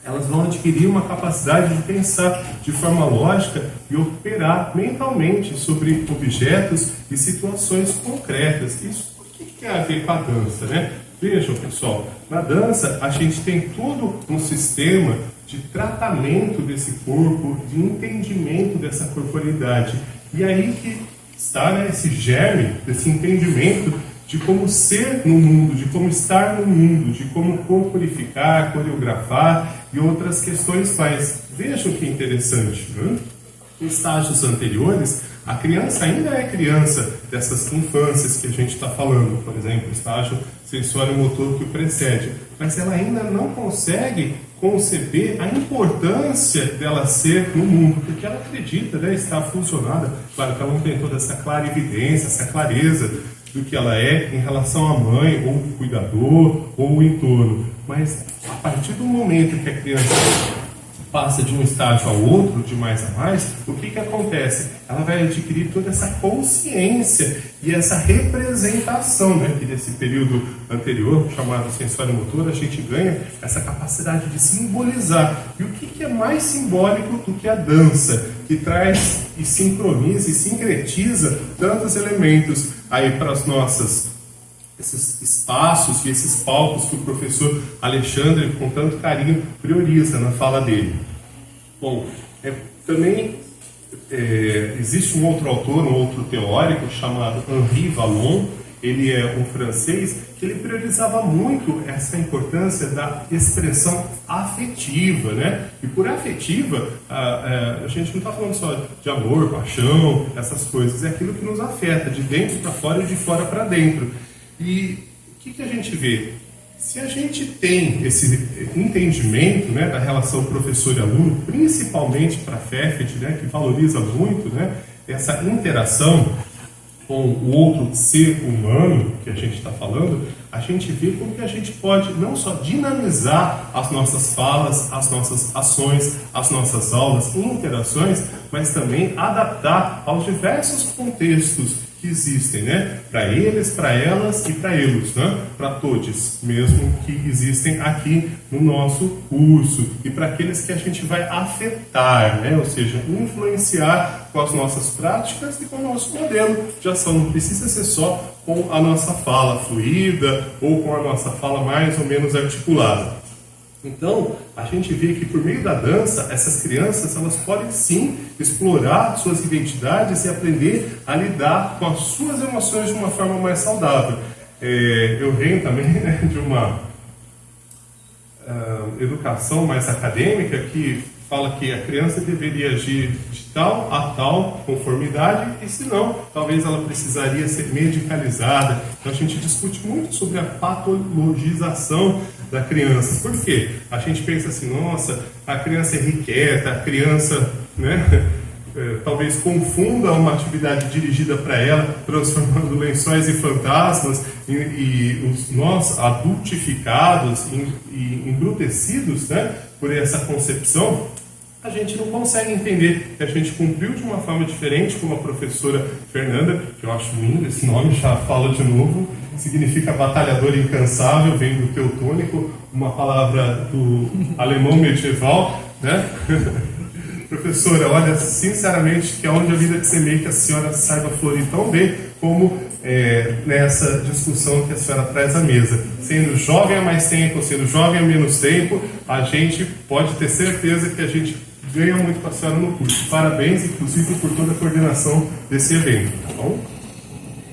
elas vão adquirir uma capacidade de pensar de forma lógica e operar mentalmente sobre objetos e situações concretas. Isso o que tem a ver com a dança, né? Vejam, pessoal, na dança a gente tem todo um sistema de tratamento desse corpo, de entendimento dessa corporeidade. E aí que está, né, esse germe, desse entendimento de como ser no mundo, de como estar no mundo, de como corporificar, coreografar e outras questões mais. Vejam que interessante, né? Em estágios anteriores, a criança ainda é criança dessas infâncias que a gente está falando, por exemplo, o estágio sensório-motor que o precede, mas ela ainda não consegue conceber a importância dela ser no mundo, porque ela acredita, né, estar funcionada. Claro que ela não tem toda essa clarividência, essa clareza do que ela é em relação à mãe, ou o cuidador, ou o entorno. Mas a partir do momento que a criança passa de um estágio ao outro, de mais a mais, o que acontece? Ela vai adquirir toda essa consciência e essa representação, né? Que nesse período anterior, chamado sensório-motor, a gente ganha essa capacidade de simbolizar. E o que é mais simbólico do que a dança, que traz e sincroniza e sincretiza tantos elementos aí para as esses espaços e esses palcos que o professor Alexandre, com tanto carinho, prioriza na fala dele. Bom, também existe um outro autor, um outro teórico, chamado Henri Vallon. Ele é um francês que ele priorizava muito essa importância da expressão afetiva, né? E por afetiva, a gente não está falando só de amor, paixão, essas coisas, é aquilo que nos afeta, de dentro para fora e de fora para dentro. E o que a gente vê? Se a gente tem esse entendimento, né, da relação professor e aluno, principalmente para a FEFED, né, que valoriza muito, né, essa interação com o outro ser humano que a gente está falando, a gente vê como que a gente pode não só dinamizar as nossas falas, as nossas ações, as nossas aulas e interações, mas também adaptar aos diversos contextos que existem, né? Para eles, para elas e para eles, né? Para todos, mesmo que existem aqui no nosso curso, e para aqueles que a gente vai afetar, né? Ou seja, influenciar com as nossas práticas e com o nosso modelo de ação. Não precisa ser só com a nossa fala fluida ou com a nossa fala mais ou menos articulada. Então, a gente vê que por meio da dança, essas crianças elas podem sim explorar suas identidades e aprender a lidar com as suas emoções de uma forma mais saudável. Eu venho também, né, de uma educação mais acadêmica que fala que a criança deveria agir de tal a tal conformidade, e se não, talvez ela precisaria ser medicalizada. Então a gente discute muito sobre a patologização da criança. Por quê? A gente pensa assim, nossa, a criança é irrequieta, a criança, né, talvez confunda uma atividade dirigida para ela, transformando lençóis em fantasmas, e nós adultificados e embrutecidos, né, por essa concepção. A gente não consegue entender que a gente cumpriu de uma forma diferente, como a professora Fernanda, que eu acho lindo, esse nome já falo de novo, significa batalhador incansável, vem do teutônico, uma palavra do alemão medieval, né? Professora, olha, sinceramente, que aonde a vida de semeia que a senhora saiba florir tão bem como nessa discussão que a senhora traz à mesa. Sendo jovem há mais tempo, sendo jovem há menos tempo, a gente pode ter certeza que a gente ganha muito com a senhora no curso. Parabéns, inclusive, por toda a coordenação desse evento, tá bom?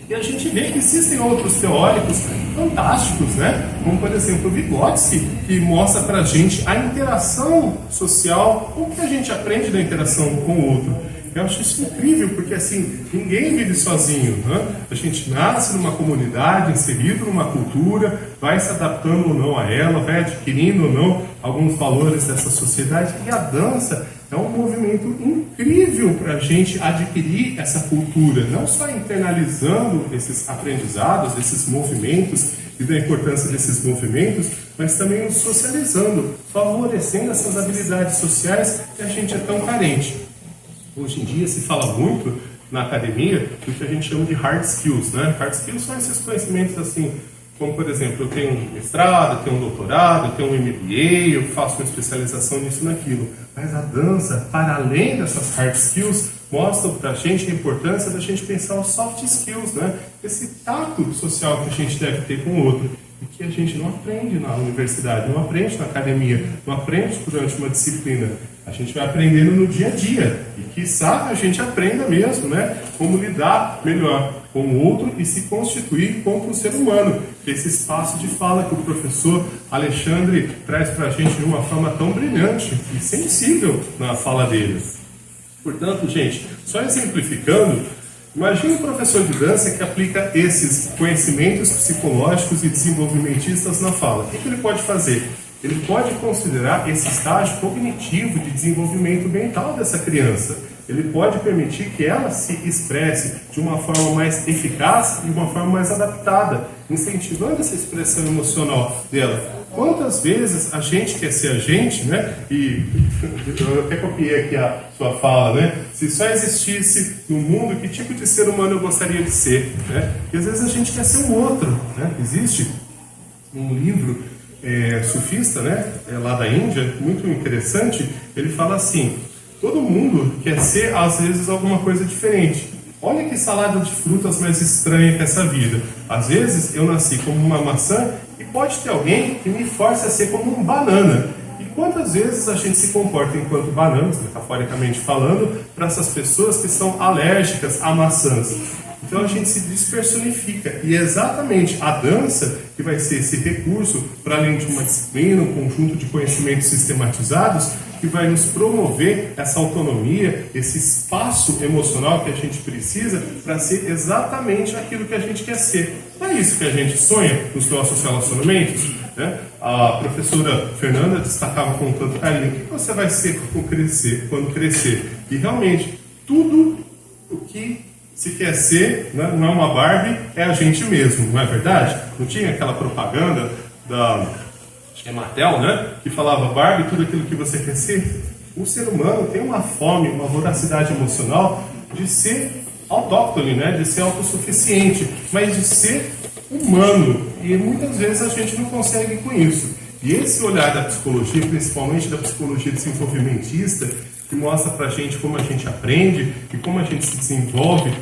E a gente vê que existem outros teóricos fantásticos, né? Como, por exemplo, o Vygotsky, que mostra pra gente a interação social, o que a gente aprende da interação com o outro. Eu acho isso incrível, porque assim, ninguém vive sozinho, né? A gente nasce numa comunidade, inserido numa cultura, vai se adaptando ou não a ela, vai adquirindo ou não alguns valores dessa sociedade, e a dança é um movimento incrível para a gente adquirir essa cultura, não só internalizando esses aprendizados, esses movimentos e da importância desses movimentos, mas também os socializando, favorecendo essas habilidades sociais que a gente é tão carente. Hoje em dia se fala muito na academia do que a gente chama de hard skills, né? Hard skills são esses conhecimentos assim, como por exemplo, eu tenho um mestrado, eu tenho um doutorado, eu tenho um MBA, eu faço uma especialização nisso e naquilo. Mas a dança, para além dessas hard skills, mostra pra gente a importância da gente pensar os soft skills, né? Esse tato social que a gente deve ter com o outro. E que a gente não aprende na universidade, não aprende na academia, não aprende durante uma disciplina. A gente vai aprendendo no dia a dia. E quiçá a gente aprenda mesmo, né? Como lidar melhor com o outro e se constituir como um ser humano. Esse espaço de fala que o professor Alexandre traz para a gente de uma forma tão brilhante e sensível na fala dele. Portanto, gente, só exemplificando, imagine um professor de dança que aplica esses conhecimentos psicológicos e desenvolvimentistas na fala. O que ele pode fazer? Ele pode considerar esse estágio cognitivo de desenvolvimento mental dessa criança. Ele pode permitir que ela se expresse de uma forma mais eficaz e de uma forma mais adaptada, incentivando essa expressão emocional dela. Quantas vezes a gente quer ser a gente, né? E eu até copiei aqui a sua fala, né? Se só existisse no mundo, que tipo de ser humano eu gostaria de ser, né? E às vezes a gente quer ser um outro, né? Existe um livro sufista, né? Lá da Índia, muito interessante. Ele fala assim: todo mundo quer ser às vezes alguma coisa diferente. Olha que salada de frutas mais estranha que essa vida. Às vezes eu nasci como uma maçã e pode ter alguém que me force a ser como um banana. E quantas vezes a gente se comporta enquanto bananas, metaforicamente falando, para essas pessoas que são alérgicas a maçãs? Então a gente se despersonifica. E é exatamente a dança que vai ser esse recurso, para além de uma disciplina, um conjunto de conhecimentos sistematizados, que vai nos promover essa autonomia, esse espaço emocional que a gente precisa para ser exatamente aquilo que a gente quer ser. Não é isso que a gente sonha nos nossos relacionamentos? Né? A professora Fernanda destacava com tanto carinho: o que você vai ser quando crescer? E realmente, tudo o que se quer ser, né, não é uma Barbie, é a gente mesmo, não é verdade? Não tinha aquela propaganda da Mattel, né, que falava: Barbie, tudo aquilo que você quer ser? O ser humano tem uma fome, uma voracidade emocional de ser autóctone, né, de ser autossuficiente, mas de ser humano. E muitas vezes a gente não consegue com isso. E esse olhar da psicologia, principalmente da psicologia desenvolvimentista, que mostra pra gente como a gente aprende e como a gente se desenvolve,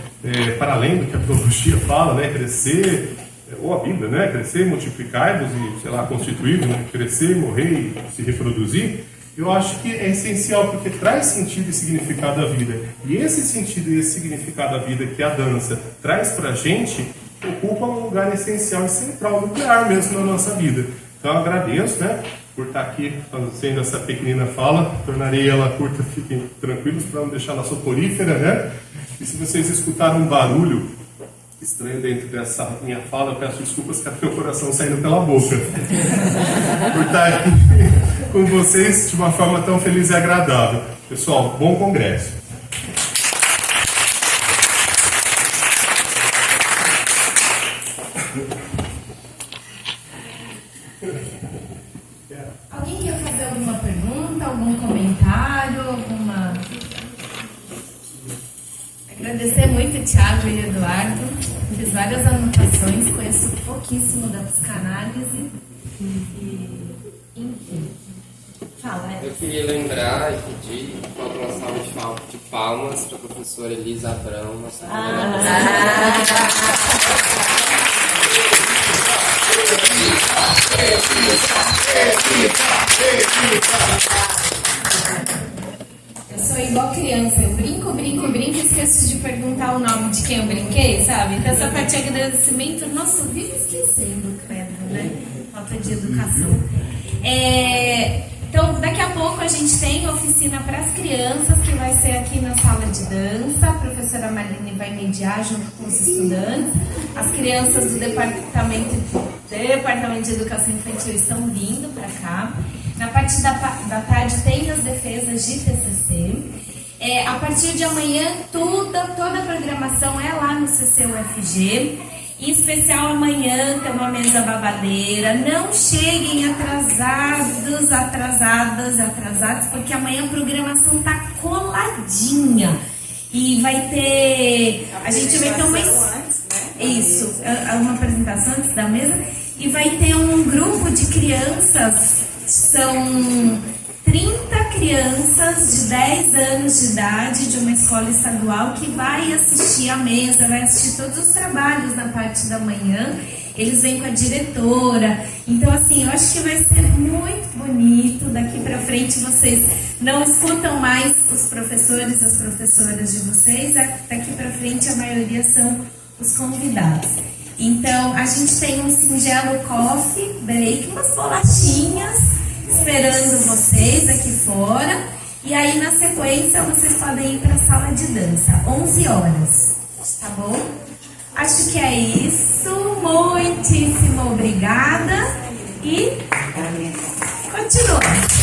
para além do que a biologia fala, né, crescer, ou a Bíblia, né, crescer, multiplicar-vos e, sei lá, constituir, né, crescer, morrer e se reproduzir. Eu acho que é essencial, porque traz sentido e significado à vida. E esse sentido e esse significado à vida que a dança traz pra gente, ocupa um lugar essencial e central, nuclear mesmo na nossa vida. Então eu agradeço, né, por estar aqui fazendo essa pequenina fala. Tornarei ela curta, fiquem tranquilos para não deixar ela soporífera, né? E se vocês escutaram um barulho estranho dentro dessa minha fala, eu peço desculpas, que é meu coração saindo pela boca. Por estar aqui com vocês de uma forma tão feliz e agradável. Pessoal, bom congresso.
Alguém quer fazer alguma pergunta, algum comentário, alguma... Agradecer muito o Thiago e o Eduardo. Fiz várias anotações, conheço pouquíssimo da psicanálise. Enfim. Fala,
Eu queria lembrar e pedir uma salva de palmas para a professora Elisa Abrão, nossa
Eu sou igual criança, eu brinco e esqueço de perguntar o nome de quem eu brinquei, sabe? Então essa parte de agradecimento, nossa, eu vivo esquecendo, credo, né? Falta de educação. Então, daqui a pouco a gente tem oficina para as crianças, que vai ser aqui na sala de dança. A professora Marlene vai mediar junto com os estudantes. As crianças do Departamento de Educação Infantil estão vindo para cá. Na parte da tarde tem as defesas de TCC. A partir de amanhã, toda a programação é lá no CCUFG. Em especial amanhã tem uma mesa babadeira. Não cheguem atrasados, porque amanhã a programação tá coladinha. E vai ter... A gente vai ter uma... Isso, uma apresentação antes da mesa. E vai ter um grupo de crianças, são 30 crianças de 10 anos de idade de uma escola estadual que vai assistir a mesa, vai assistir todos os trabalhos na parte da manhã. Eles vêm com a diretora. Então, assim, eu acho que vai ser muito bonito. Daqui para frente vocês não escutam mais os professores e as professoras de vocês. Daqui para frente a maioria são os convidados. Então, a gente tem um singelo coffee break, umas bolachinhas esperando vocês aqui fora. E aí, na sequência, vocês podem ir para a sala de dança, 11 horas, tá bom? Acho que é isso. Muitíssimo obrigada. E continua.